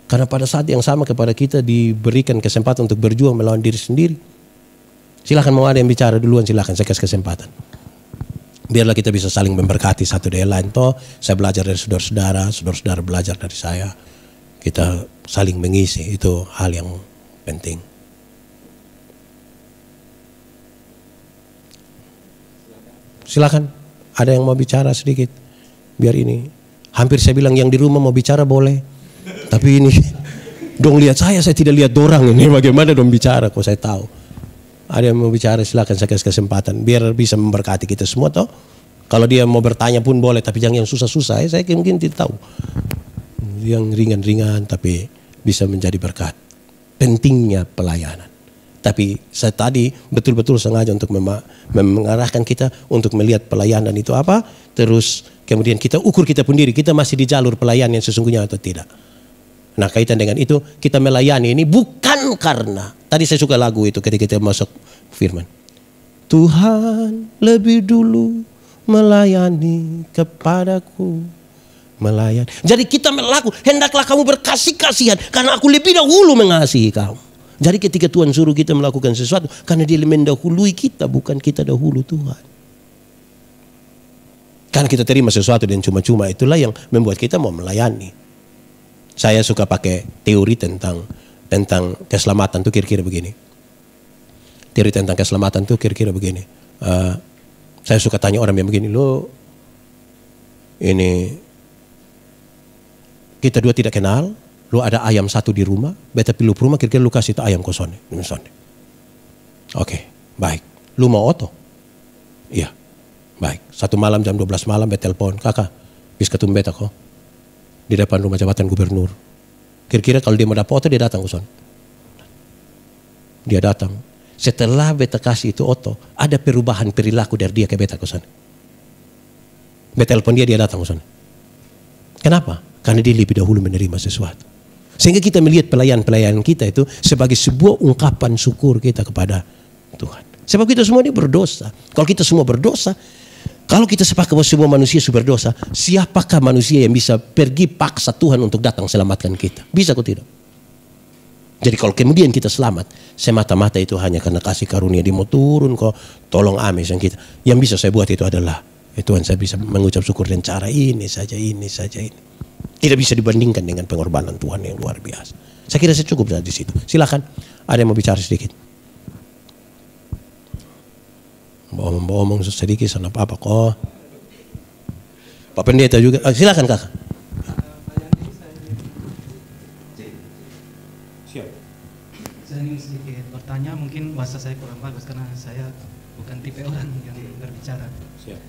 Karena pada saat yang sama kepada kita diberikan kesempatan untuk berjuang melawan diri sendiri. Silakan mau ada yang bicara duluan, silakan saya kasih kesempatan. Biarlah kita bisa saling memberkati satu dengan lain. Toh, saya belajar dari saudara-saudara, saudara-saudara belajar dari saya. Kita saling mengisi, itu hal yang penting. Silakan, ada yang mau bicara sedikit. Biar ini, hampir saya bilang yang di rumah mau bicara boleh. Tapi ini Dong lihat saya tidak lihat dorang ini. Bagaimana dong bicara kok saya tahu. Ada yang mau bicara silakan saya kasih kesempatan. Biar bisa memberkati kita semua toh. Kalau dia mau bertanya pun boleh. Tapi jangan yang susah-susah. Saya mungkin tidak tahu. Yang ringan-ringan tapi bisa menjadi berkat. Pentingnya pelayanan. Tapi saya tadi betul-betul sengaja untuk mengarahkan kita untuk melihat pelayanan itu apa. Terus kemudian kita ukur kita sendiri. Kita masih di jalur pelayanan yang sesungguhnya atau tidak. Nah kaitan dengan itu kita melayani ini bukan karena. Tadi saya suka lagu itu ketika kita masuk firman. Tuhan lebih dulu melayani kepadaku. Melayani. Jadi kita melakukan. Hendaklah kamu berkasih kasihan. Karena aku lebih dahulu mengasihi kamu. Jadi ketika Tuhan suruh kita melakukan sesuatu. Karena dia mendahului kita. Bukan kita dahulu Tuhan. Karena kita terima sesuatu dan cuma-cuma. Itulah yang membuat kita mau melayani. Saya suka pakai teori tentang keselamatan itu kira-kira begini. Teori tentang keselamatan itu kira-kira begini. Saya suka tanya orang yang begini. Lo ini kita dua tidak kenal. Lu ada ayam satu di rumah, beta pilu rumah kira-kira lu kasih itu ayam kosong. Oke, baik. Lu mau oto? Iya, baik. Satu malam jam 12 malam beta telepon, kakak, bis ketemu beta kok. Di depan rumah jabatan gubernur. Kira-kira kalau dia mau dapat oto dia datang kosong. Dia datang. Setelah beta kasih itu oto, ada perubahan perilaku dari dia ke beta kosong. Beta telepon dia datang kosong. Kenapa? Karena dia lebih dahulu menerima sesuatu. Sehingga kita melihat pelayan-pelayan kita itu sebagai sebuah ungkapan syukur kita kepada Tuhan. Sebab kita semua ini berdosa. Kalau kita semua berdosa, kalau kita sepakat bahwa semua manusia sudah berdosa, siapakah manusia yang bisa pergi paksa Tuhan untuk datang selamatkan kita? Bisa kok tidak? Jadi kalau kemudian kita selamat, semata-mata itu hanya karena kasih karunia dia mau turun kok, tolong amis yang kita. Yang bisa saya buat itu adalah, Tuhan saya bisa mengucap syukur dengan cara ini saja, ini saja, ini. Tidak bisa dibandingkan dengan pengorbanan Tuhan yang luar biasa. Saya kira saya cukup di situ. Silakan, ada yang mau bicara sedikit. Omong sedikit, sana apa kok. Pak Pendeta juga. Silakan kakak. Siap. Saya ingin sedikit bertanya, mungkin bahasa saya kurang bagus karena saya bukan tipe orang yang berbicara. Siap.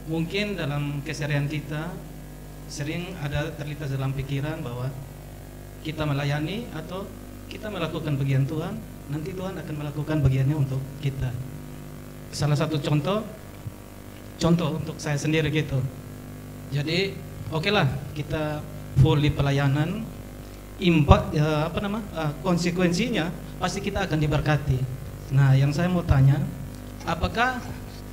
Mungkin dalam keseharian kita sering ada terlintas dalam pikiran bahwa kita melayani atau kita melakukan bagian Tuhan, nanti Tuhan akan melakukan bagiannya untuk kita. Salah satu contoh untuk saya sendiri gitu. Jadi okelah kita full di pelayanan, konsekuensinya pasti kita akan diberkati. Nah, yang saya mau tanya, apakah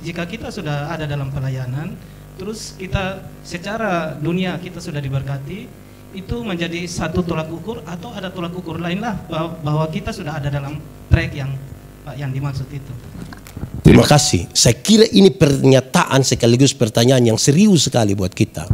jika kita sudah ada dalam pelayanan, terus kita secara dunia kita sudah diberkati, itu menjadi satu tolak ukur atau ada tolak ukur lainlah bahwa kita sudah ada dalam track yang dimaksud itu? Terima kasih. Saya kira ini pernyataan sekaligus pertanyaan yang serius sekali buat kita.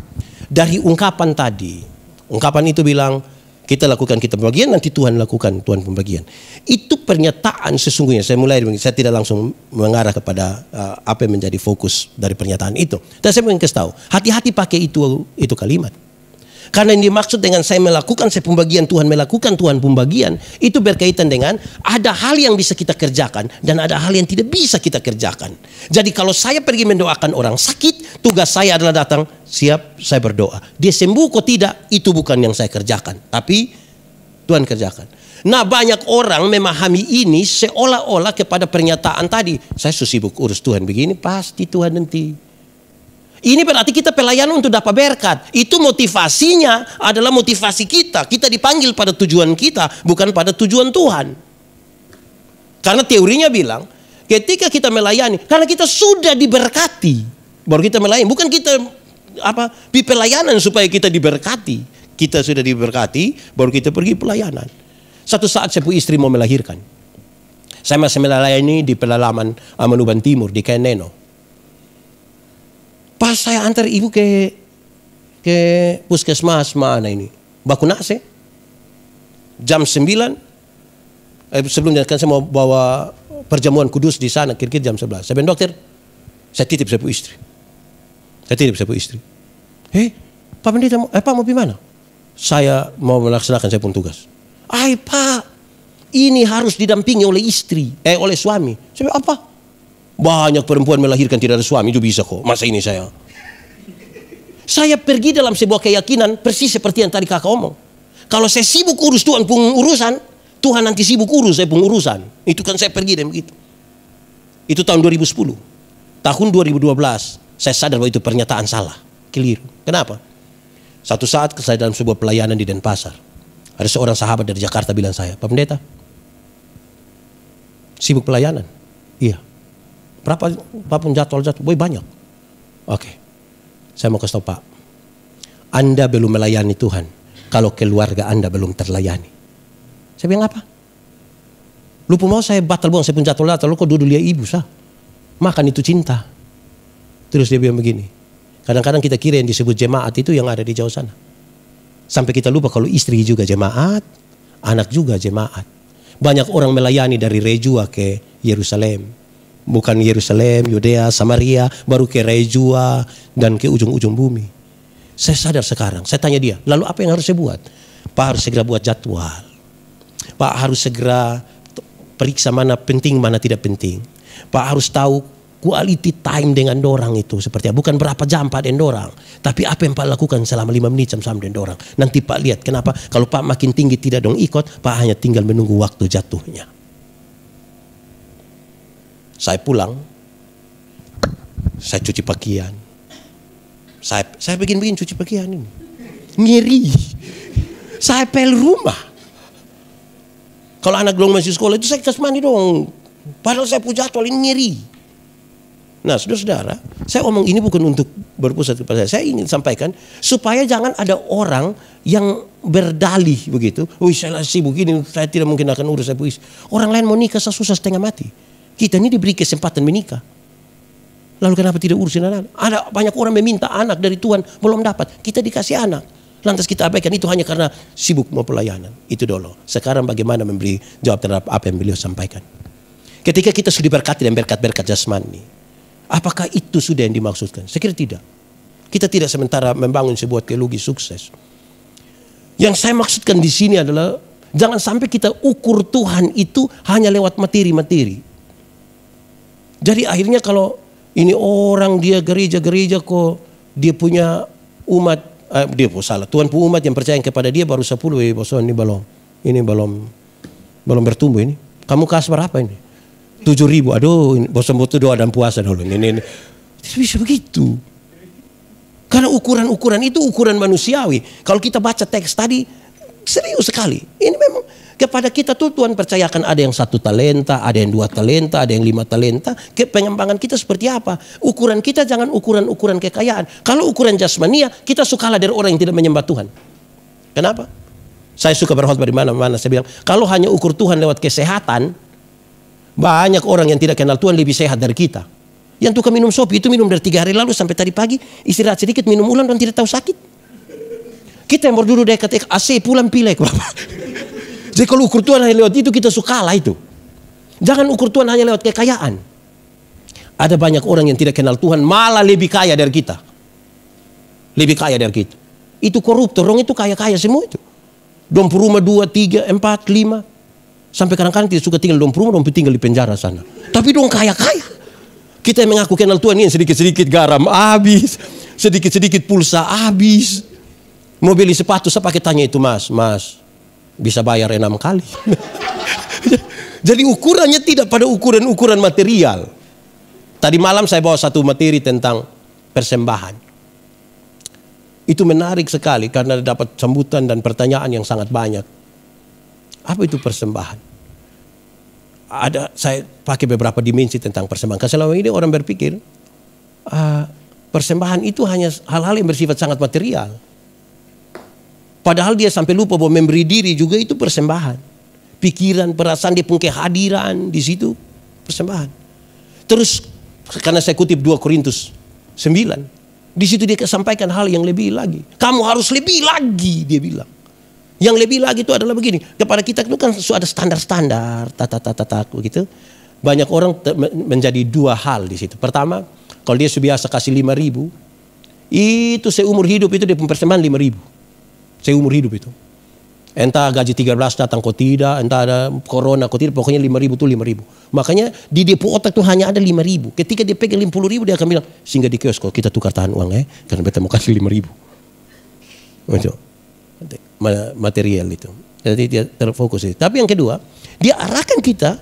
Dari ungkapan tadi, ungkapan itu bilang kita lakukan kita pembagian, nanti Tuhan lakukan Tuhan pembagian. Itu pernyataan sesungguhnya. Saya tidak langsung mengarah kepada apa yang menjadi fokus dari pernyataan itu. Dan saya ingin kasih tahu, hati-hati pakai itu kalimat. Karena yang dimaksud dengan saya melakukan saya pembagian, Tuhan melakukan Tuhan pembagian, itu berkaitan dengan ada hal yang bisa kita kerjakan dan ada hal yang tidak bisa kita kerjakan. Jadi kalau saya pergi mendoakan orang sakit, tugas saya adalah datang, siap saya berdoa. Dia sembuh kok tidak, itu bukan yang saya kerjakan, tapi Tuhan kerjakan. Nah, banyak orang memahami ini seolah-olah kepada pernyataan tadi, saya sibuk urus Tuhan begini, pasti Tuhan nanti. Ini berarti kita pelayanan untuk dapat berkat. Itu motivasinya adalah motivasi kita. Kita dipanggil pada tujuan kita, bukan pada tujuan Tuhan. Karena teorinya bilang, ketika kita melayani, karena kita sudah diberkati, baru kita melayani. Bukan kita di pelayanan supaya kita diberkati. Kita sudah diberkati, baru kita pergi pelayanan. Satu saat saya punya istri mau melahirkan. Saya masih melayani di pedalaman Amanuban Timur, di Keneno. Pas saya antar ibu ke puskesmas mana ini, Bakunase, jam 9, sebelumnya kan saya mau bawa perjamuan kudus di sana, kira-kira jam 11. Saya bilang, dokter, saya titip saya istri. Pak Pendeta, Pak mau pergi mana? saya mau melaksanakan saya pun tugas. Ay Pak, ini harus didampingi oleh istri, oleh suami. Saya bilang, apa? Banyak perempuan melahirkan tidak ada suami, itu bisa kok. Masa ini saya? Saya pergi dalam sebuah keyakinan persis seperti yang tadi kakak omong. Kalau saya sibuk urus Tuhan pun urusan, Tuhan nanti sibuk urus saya pun urusan. Itu kan saya pergi dan begitu. Itu tahun 2010. Tahun 2012 saya sadar bahwa itu pernyataan salah, keliru. Kenapa? Satu saat saya dalam sebuah pelayanan di Denpasar, ada seorang sahabat dari Jakarta bilang saya, Pak Pendeta, sibuk pelayanan? Iya. Berapa pun jadwal? Boy banyak. Oke. Saya mau kasih tahu Pak, Anda belum melayani Tuhan kalau keluarga Anda belum terlayani. Saya bilang apa? Lu mau saya batal buang, saya pun jadwal, lu kok duduk lihat ibu sah. Makan itu cinta. Terus dia bilang begini, kadang-kadang kita kira yang disebut jemaat itu yang ada di jauh sana. Sampai kita lupa kalau istri juga jemaat, anak juga jemaat. Banyak orang melayani dari Rejua ke Yerusalem. Bukan Yerusalem, Yudea, Samaria, baru ke Rejua dan ke ujung-ujung bumi. Saya sadar sekarang, saya tanya dia, lalu apa yang harus saya buat? Pak harus segera buat jadwal. Pak harus segera periksa mana penting, mana tidak penting. Pak harus tahu quality time dengan dorang itu seperti apa. Bukan berapa jam Pak dengan dorang, tapi apa yang Pak lakukan selama 5 menit sama dengan dorang. Nanti Pak lihat kenapa kalau Pak makin tinggi tidak dong ikut, Pak hanya tinggal menunggu waktu jatuhnya. Saya pulang, saya cuci pakaian. Saya begini cuci pakaian ini. Ngeri. Saya pel rumah. Kalau anak belum masih sekolah itu saya kasih mandi dong. Padahal saya punya jadwal ini ngeri. Nah saudara-saudara, saya omong ini bukan untuk berpusat kepada saya. Saya ingin sampaikan supaya jangan ada orang yang berdalih begitu. Wih saya sibuk ini, saya tidak mungkin akan urus. Orang lain mau nikah susah setengah mati. Kita ini diberi kesempatan menikah. Lalu kenapa tidak urusin anak? Ada banyak orang meminta anak dari Tuhan belum dapat. Kita dikasih anak. Lantas kita abaikan itu hanya karena sibuk mau pelayanan. Itu dulu. Sekarang bagaimana memberi jawab terhadap apa yang beliau sampaikan. Ketika kita sudah diberkati dan berkat-berkat jasmani, apakah itu sudah yang dimaksudkan? Saya kira tidak. Kita tidak sementara membangun sebuah teologi sukses. Yang saya maksudkan di sini adalah jangan sampai kita ukur Tuhan itu hanya lewat materi-materi. Jadi akhirnya kalau ini orang dia gereja-gereja kok dia punya umat, dia salah. Tuhan punya umat yang percaya kepada dia baru 10. Bosan ini belum bertumbuh ini. Kamu kasih berapa ini? 7.000. Aduh, bosan butuh doa dan puasa dulu. Ini. Tidak bisa begitu. Karena ukuran-ukuran itu ukuran manusiawi. Kalau kita baca teks tadi serius sekali. Ini memang kepada kita tuh Tuhan percayakan ada yang 1 talenta, ada yang 2 talenta, ada yang 5 talenta. Pengembangan kita seperti apa? Ukuran kita jangan ukuran-ukuran kekayaan. Kalau ukuran jasmania, kita sukalah dari orang yang tidak menyembah Tuhan. Kenapa? Saya suka berkhotbah di mana-mana. Saya bilang, kalau hanya ukur Tuhan lewat kesehatan, banyak orang yang tidak kenal Tuhan lebih sehat dari kita. Yang tukang minum sopi itu minum dari 3 hari lalu sampai tadi pagi, istirahat sedikit, minum ulang dan tidak tahu sakit. Kita yang berduduk dekat AC pulang pilek, Bapak. Jadi kalau ukur Tuhan hanya lewat itu, kita sukalah itu. Jangan ukur Tuhan hanya lewat kekayaan. Ada banyak orang yang tidak kenal Tuhan malah lebih kaya dari kita. Lebih kaya dari kita. Itu koruptor, orang itu kaya-kaya semua itu. Dom rumah 2, 3, 4, 5. Sampai kadang-kadang tidak suka tinggal dom rumah, dom tinggal di penjara sana. Tapi dong kaya-kaya. Kita yang mengaku kenal Tuhan ini sedikit-sedikit garam habis. Sedikit-sedikit pulsa habis. Mau beli sepatu, saya pakai tanya itu mas. Bisa bayar 6 kali. Jadi ukurannya tidak pada ukuran-ukuran material. Tadi malam saya bawa satu materi tentang persembahan. Itu menarik sekali karena dapat sambutan dan pertanyaan yang sangat banyak. Apa itu persembahan? Saya pakai beberapa dimensi tentang persembahan. Karena selama ini orang berpikir persembahan itu hanya hal-hal yang bersifat sangat material. Padahal dia sampai lupa bahwa memberi diri juga itu persembahan. Pikiran, perasaan, dia punya kehadiran di situ persembahan. Terus karena saya kutip 2 Korintus 9, di situ dia sampaikan hal yang lebih lagi. Kamu harus lebih lagi, dia bilang. Yang lebih lagi itu adalah begini. Kepada kita itu kan ada standar-standar, begitu. Banyak orang menjadi 2 hal di situ. Pertama, kalau dia biasa kasih 5.000, itu seumur hidup itu dia persembahan 5.000. seumur hidup itu. Entah gaji 13 datang kok tidak, entah ada corona kok tidak, pokoknya 5.000 tuh 5.000. Makanya di depo otak tuh hanya ada 5.000. Ketika dia pegang 50.000 dia akan bilang, singgah di kios kok kita tukar tahan uang karena beta mau kasih 5.000. Itu material itu. Jadi dia terfokus itu. Tapi yang kedua, dia arahkan kita,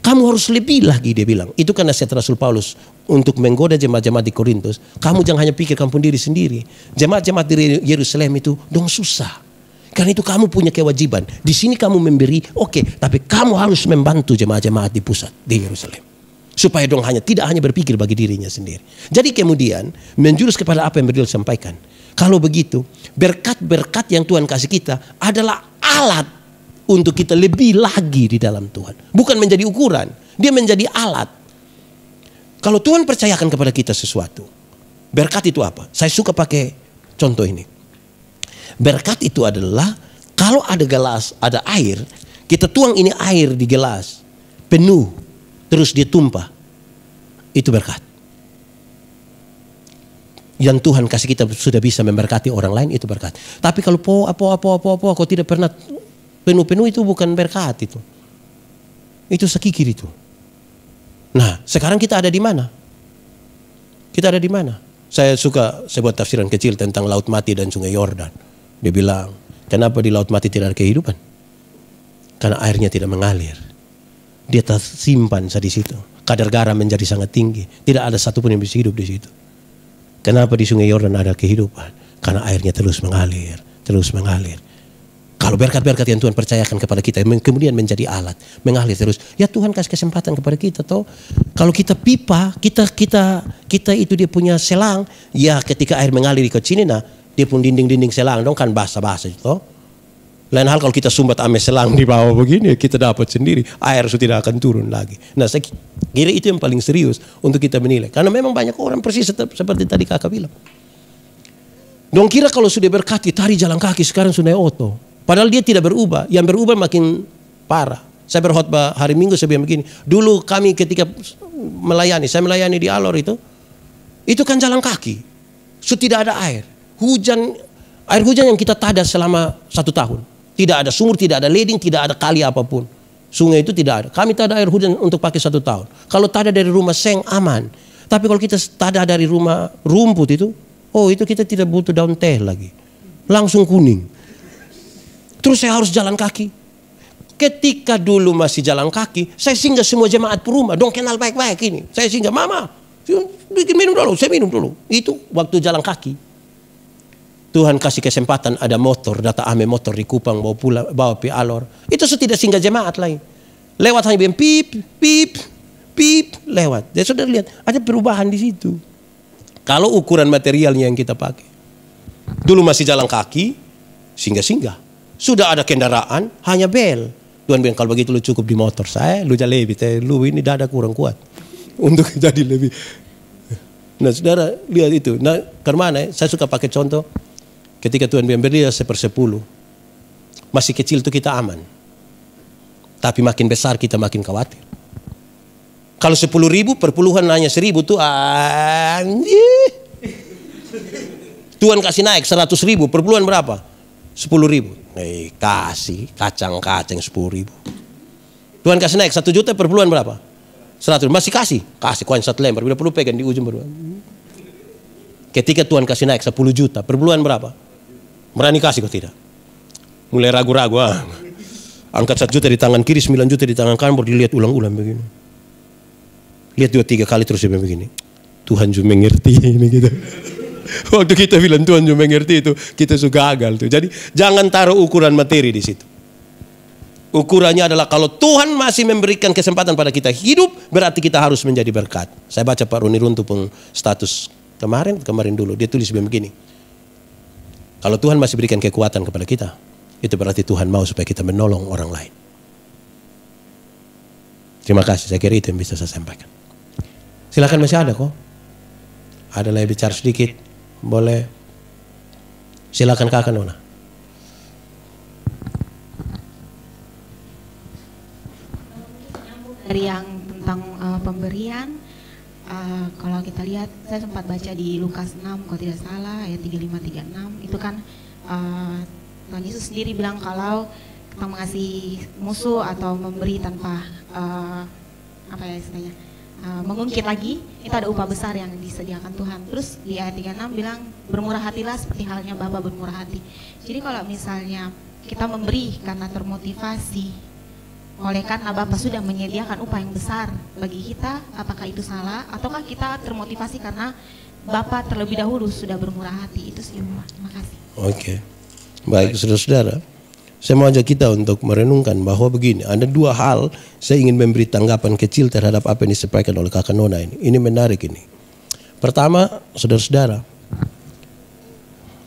kamu harus lebih lagi, dia bilang. Itu kan nasihat Rasul Paulus untuk menggoda jemaat-jemaat di Korintus. Kamu jangan hanya pikir kamu diri sendiri. Jemaat-jemaat di Yerusalem itu dong susah. Karena itu kamu punya kewajiban. Di sini kamu memberi, oke, tapi kamu harus membantu jemaat-jemaat di pusat di Yerusalem. Supaya dong tidak hanya berpikir bagi dirinya sendiri. Jadi kemudian menjurus kepada apa yang beliau sampaikan. Kalau begitu, berkat-berkat yang Tuhan kasih kita adalah alat untuk kita lebih lagi di dalam Tuhan. Bukan menjadi ukuran, dia menjadi alat. Kalau Tuhan percayakan kepada kita sesuatu, berkat itu apa? Saya suka pakai contoh ini. Berkat itu adalah kalau ada gelas, ada air, kita tuang ini air di gelas penuh, terus dia tumpah. Itu berkat. Yang Tuhan kasih kita sudah bisa memberkati orang lain, itu berkat. Tapi kalau kau tidak pernah penuh-penuh, itu bukan berkat itu. Itu sekikir itu. Nah, sekarang kita ada di mana? Kita ada di mana? Saya suka sebuah tafsiran kecil tentang Laut Mati dan Sungai Yordan. Dia bilang, kenapa di Laut Mati tidak ada kehidupan? Karena airnya tidak mengalir. Dia tersimpan di situ. Kadar garam menjadi sangat tinggi. Tidak ada satupun yang bisa hidup di situ. Kenapa di Sungai Yordan ada kehidupan? Karena airnya terus mengalir, terus mengalir. Kalau berkat-berkat yang Tuhan percayakan kepada kita, kemudian menjadi alat, mengalir terus. Ya Tuhan kasih kesempatan kepada kita toh. Kalau kita pipa, kita itu dia punya selang. Ya ketika air mengalir ke sini, dia pun dinding-dinding selang dong kan basah-basah itu. Lain hal kalau kita sumbat ame selang di bawah begini, kita dapat sendiri, air sudah tidak akan turun lagi. Nah saya kira itu yang paling serius untuk kita menilai. Karena memang banyak orang persis seperti tadi kakak bilang. Dong kira kalau sudah berkati tari jalan kaki sekarang sudah oto. Padahal dia tidak berubah, yang berubah makin parah. Saya berkhotbah hari Minggu saya bilang begini. Dulu kami ketika saya melayani di Alor itu kan jalan kaki. Tidak ada air. Air hujan yang kita tada selama 1 tahun. Tidak ada sumur, tidak ada leding, tidak ada kali apapun. Sungai itu tidak ada. Kami tada air hujan untuk pakai 1 tahun. Kalau tada dari rumah seng aman. Tapi kalau kita tada dari rumah rumput itu kita tidak butuh daun teh lagi. Langsung kuning. Terus saya harus jalan kaki. Ketika dulu masih jalan kaki, saya singgah semua jemaat rumah. Dong kenal baik-baik ini. Saya singgah, mama, bikin minum dulu, saya minum dulu. Itu waktu jalan kaki. Tuhan kasih kesempatan ada motor, data ame motor di Kupang bawa pi Alor. Itu sudah tidak singgah jemaat lain. Lewat hanya bilang pip, pip, pip, lewat. Dia sudah lihat ada perubahan di situ. Kalau ukuran materialnya yang kita pakai. Dulu masih jalan kaki, singgah-singgah. Sudah ada kendaraan, hanya bel. Tuhan bilang kalau begitu lu cukup di motor saya, lu jalan lebih, lu ini dada kurang kuat untuk jadi lebih. Nah saudara lihat itu. Nah karena saya suka pakai contoh. Ketika Tuhan beri 1/10, masih kecil itu kita aman. Tapi makin besar kita makin khawatir. Kalau 10.000 perpuluhan hanya 1.000 tuh Tuhan kasih naik 100.000, perpuluhan berapa? 10.000. Kasih kacang-kacang 10.000. Tuhan kasih naik 1 juta, perpuluhan berapa? 100. Masih kasih koin 1 lembar. Bila perlu pegang di ujung berdua. Ketika Tuhan kasih naik 10 juta, perpuluhan berapa? Berani kasih kok tidak? Mulai ragu-ragu. Angkat 1 juta di tangan kiri, 9 juta di tangan kanan, baru dilihat ulang-ulang begini. Lihat 2-3 kali terus dia begini. Tuhan juga mengerti ini gitu. Waktu kita bilang Tuhan juga mengerti itu, kita suka gagal tuh. Jadi jangan taruh ukuran materi di situ. Ukurannya adalah kalau Tuhan masih memberikan kesempatan pada kita hidup, berarti kita harus menjadi berkat. Saya baca Pak Roni Runtuh pun status kemarin dulu, dia tulis begini. Kalau Tuhan masih berikan kekuatan kepada kita, itu berarti Tuhan mau supaya kita menolong orang lain. Terima kasih, saya kira itu yang bisa saya sampaikan. Silakan, masih ada kok. Ada lagi bicara sedikit, boleh. Silakan kakak Nona. Dari yang tentang pemberian, kalau kita lihat, saya sempat baca di Lukas 6 kalau tidak salah ayat 35-36 itu kan Tuhan Yesus sendiri bilang kalau kita mengasihi musuh atau memberi tanpa apa ya istilahnya, mengungkit lagi, itu ada upah besar yang disediakan Tuhan. Terus di ayat 36 bilang bermurah hatilah seperti halnya Bapa bermurah hati. Jadi kalau misalnya kita memberi karena termotivasi oleh karena Bapa sudah menyediakan upah yang besar bagi kita, apakah itu salah? Ataukah kita termotivasi karena Bapa terlebih dahulu sudah bermurah hati? Itu sih. Terima kasih. Oke. Baik, saudara-saudara. Saya mau ajak kita untuk merenungkan bahwa begini, ada dua hal saya ingin memberi tanggapan kecil terhadap apa yang disampaikan oleh Kakak Nona ini. Ini menarik ini. Pertama, saudara-saudara,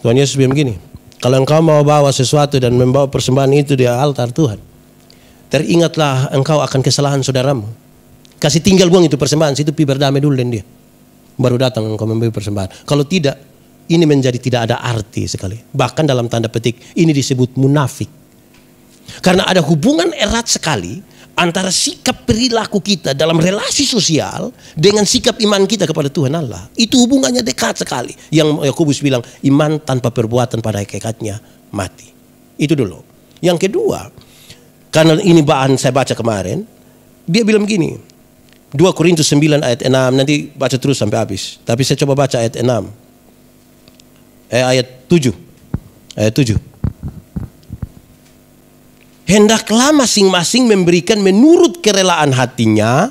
Tuhan Yesus bilang begini, kalau engkau mau bawa sesuatu dan membawa persembahan itu di altar Tuhan, teringatlah engkau akan kesalahan saudaramu. Kasih tinggal buang itu persembahan, situ pi berdamai dulu dengan dia. Baru datang engkau memberi persembahan. Kalau tidak, ini menjadi tidak ada arti sekali. Bahkan dalam tanda petik, ini disebut munafik. Karena ada hubungan erat sekali antara sikap perilaku kita dalam relasi sosial dengan sikap iman kita kepada Tuhan Allah. Itu hubungannya dekat sekali. Yang Yakobus bilang, iman tanpa perbuatan pada hakikatnya mati. Itu dulu. Yang kedua, karena ini bahan saya baca kemarin, dia bilang begini, 2 Korintus 9 ayat 6, nanti baca terus sampai habis. Tapi saya coba baca ayat 6. Ayat 7. Ayat 7. Hendaklah masing-masing memberikan menurut kerelaan hatinya,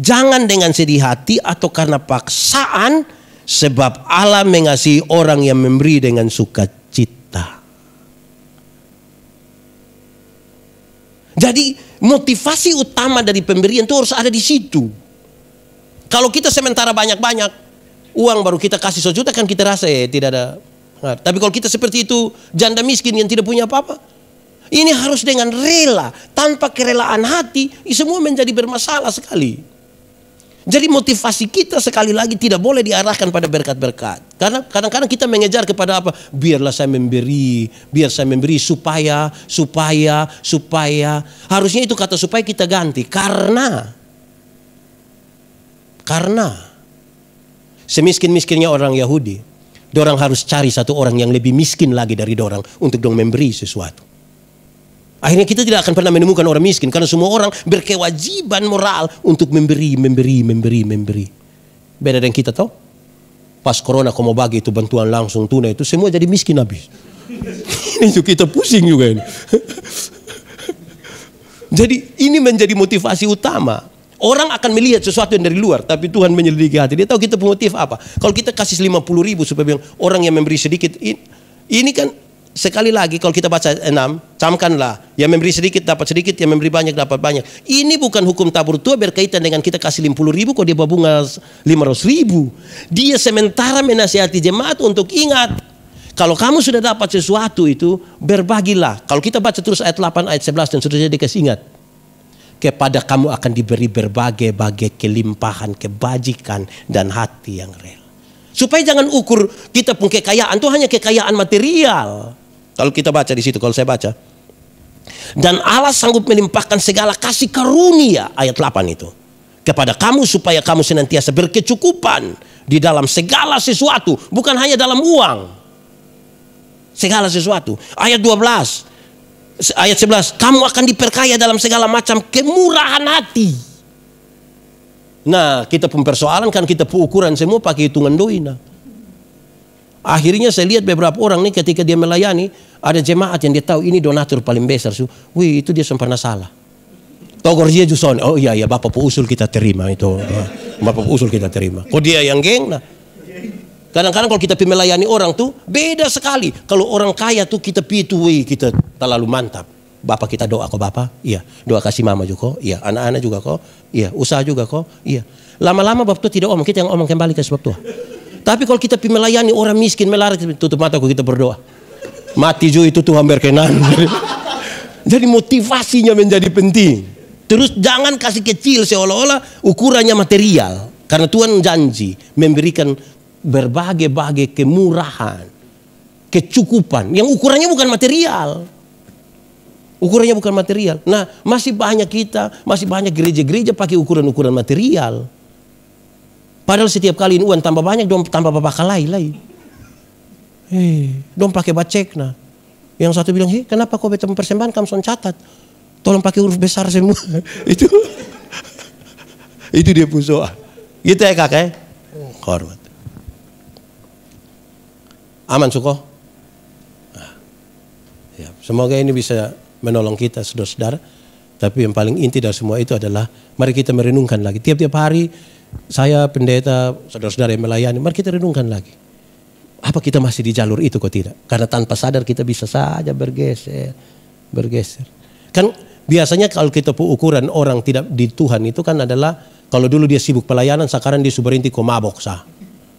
jangan dengan sedih hati atau karena paksaan, sebab Allah mengasihi orang yang memberi dengan sukacita. Jadi motivasi utama dari pemberian itu harus ada di situ. Kalau kita sementara banyak-banyak uang baru kita kasih 1 juta, kan kita rasa tidak ada. Tapi kalau kita seperti itu, janda miskin yang tidak punya apa-apa, ini harus dengan rela, tanpa kerelaan hati, semua menjadi bermasalah sekali. Jadi motivasi kita sekali lagi tidak boleh diarahkan pada berkat-berkat. Karena kadang-kadang kita mengejar kepada apa? Biarlah saya memberi, biar saya memberi supaya. Harusnya itu kata supaya kita ganti. Karena semiskin-miskinnya orang Yahudi, dorang harus cari satu orang yang lebih miskin lagi dari dorang untuk dong memberi sesuatu. Akhirnya kita tidak akan pernah menemukan orang miskin karena semua orang berkewajiban moral untuk memberi. Beda dengan kita tahu. Pas corona kau mau bagi itu bantuan langsung tunai itu semua jadi miskin habis. Itu kita pusing juga ini. Jadi ini menjadi motivasi utama. Orang akan melihat sesuatu yang dari luar, tapi Tuhan menyelidiki hati. Dia tahu kita punya motif apa. Kalau kita kasih 50.000 supaya bilang orang yang memberi sedikit, ini kan sekali lagi kalau kita baca 6, camkanlah, yang memberi sedikit dapat sedikit, yang memberi banyak dapat banyak. Ini bukan hukum tabur tua berkaitan dengan kita kasih 50.000 kok dia bawa bunga 500.000. Dia sementara menasihati jemaat untuk ingat, kalau kamu sudah dapat sesuatu itu, berbagilah. Kalau kita baca terus ayat 8, ayat 11 dan seterusnya dikasih ingat. Kepada kamu akan diberi berbagai-bagai kelimpahan, kebajikan dan hati yang rela. Supaya jangan ukur kita pun kekayaan itu hanya kekayaan material. Kalau kita baca di situ, kalau saya baca, dan Allah sanggup melimpahkan segala kasih karunia, ayat 8 itu, kepada kamu supaya kamu senantiasa berkecukupan di dalam segala sesuatu, bukan hanya dalam uang, segala sesuatu. Ayat 12, ayat 11, kamu akan diperkaya dalam segala macam kemurahan hati. Nah, kita pun persoalan kan kita ukuran semua pakai hitungan doi. Nah. Akhirnya saya lihat beberapa orang nih ketika dia melayani, ada jemaat yang dia tahu ini donatur paling besar. Wih, itu dia sempurna salah. Togor dia juson. Oh iya, Bapak usul kita terima itu. Bapak usul kita terima. Kok dia yang geng? Nah. Kadang-kadang kalau kita melayani orang tuh beda sekali. Kalau orang kaya tuh kita pitu, kita terlalu mantap. Bapak kita doa kok Bapak? Iya. Doa kasih mama juga kok? Iya. Anak-anak juga kok? Iya. Usaha juga kok? Iya. Lama-lama Bapak tuh tidak omong, kita yang omong kembali ke sebab Tuhan. Tapi kalau kita melayani orang miskin melarat, tutup mata kita berdoa. Mati juga itu Tuhan berkenan. Jadi motivasinya menjadi penting. Terus jangan kasih kecil seolah-olah ukurannya material. Karena Tuhan janji memberikan berbagai-bagai kemurahan, kecukupan yang ukurannya bukan material. Ukurannya bukan material. Nah, masih banyak gereja-gereja pakai ukuran-ukuran material. Padahal setiap kali uang tambah banyak, dong tambah bapak kalai. Dong pakai bacek nah. Yang satu bilang, hei kenapa kau baca persembahan kamu son catat? Tolong pakai huruf besar semua. Itu dia pun soal. Gitu ya kakak. Hormat. Aman Suko? Nah, ya, semoga ini bisa menolong kita saudara-saudara. Tapi yang paling inti dari semua itu adalah mari kita merenungkan lagi. Tiap-tiap hari saya pendeta, saudara-saudara yang melayani, mari kita renungkan lagi. Apa kita masih di jalur itu kok tidak? Karena tanpa sadar kita bisa saja bergeser. Kan biasanya kalau kita ukuran orang tidak di Tuhan itu kan adalah kalau dulu dia sibuk pelayanan, sekarang dia sudah berhenti kok mabok sah.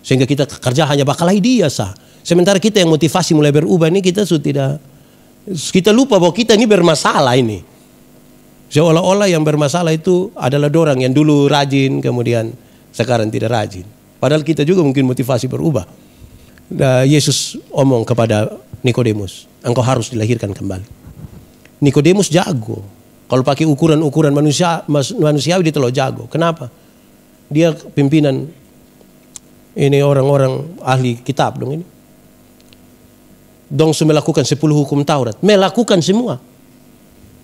Sehingga kita kerja hanya bakalai dia sah. Sementara kita yang motivasi mulai berubah ini kita sudah tidak, kita lupa bahwa kita ini bermasalah ini. Seolah-olah yang bermasalah itu adalah dorang yang dulu rajin kemudian sekarang tidak rajin. Padahal kita juga mungkin motivasi berubah. Yesus omong kepada Nikodemus, engkau harus dilahirkan kembali. Nikodemus jago. Kalau pakai ukuran-ukuran manusiawi dia terlalu jago. Kenapa? Dia pimpinan ini orang-orang ahli kitab dong ini. Dong melakukan 10 hukum Taurat, melakukan semua.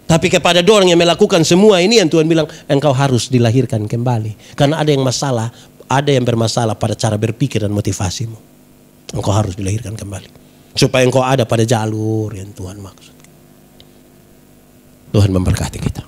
Tapi kepada orang yang melakukan semua ini yang Tuhan bilang engkau harus dilahirkan kembali. Karena ada yang masalah, ada yang bermasalah pada cara berpikir dan motivasimu. Engkau harus dilahirkan kembali. Supaya engkau ada pada jalur yang Tuhan maksud. Tuhan memberkati kita.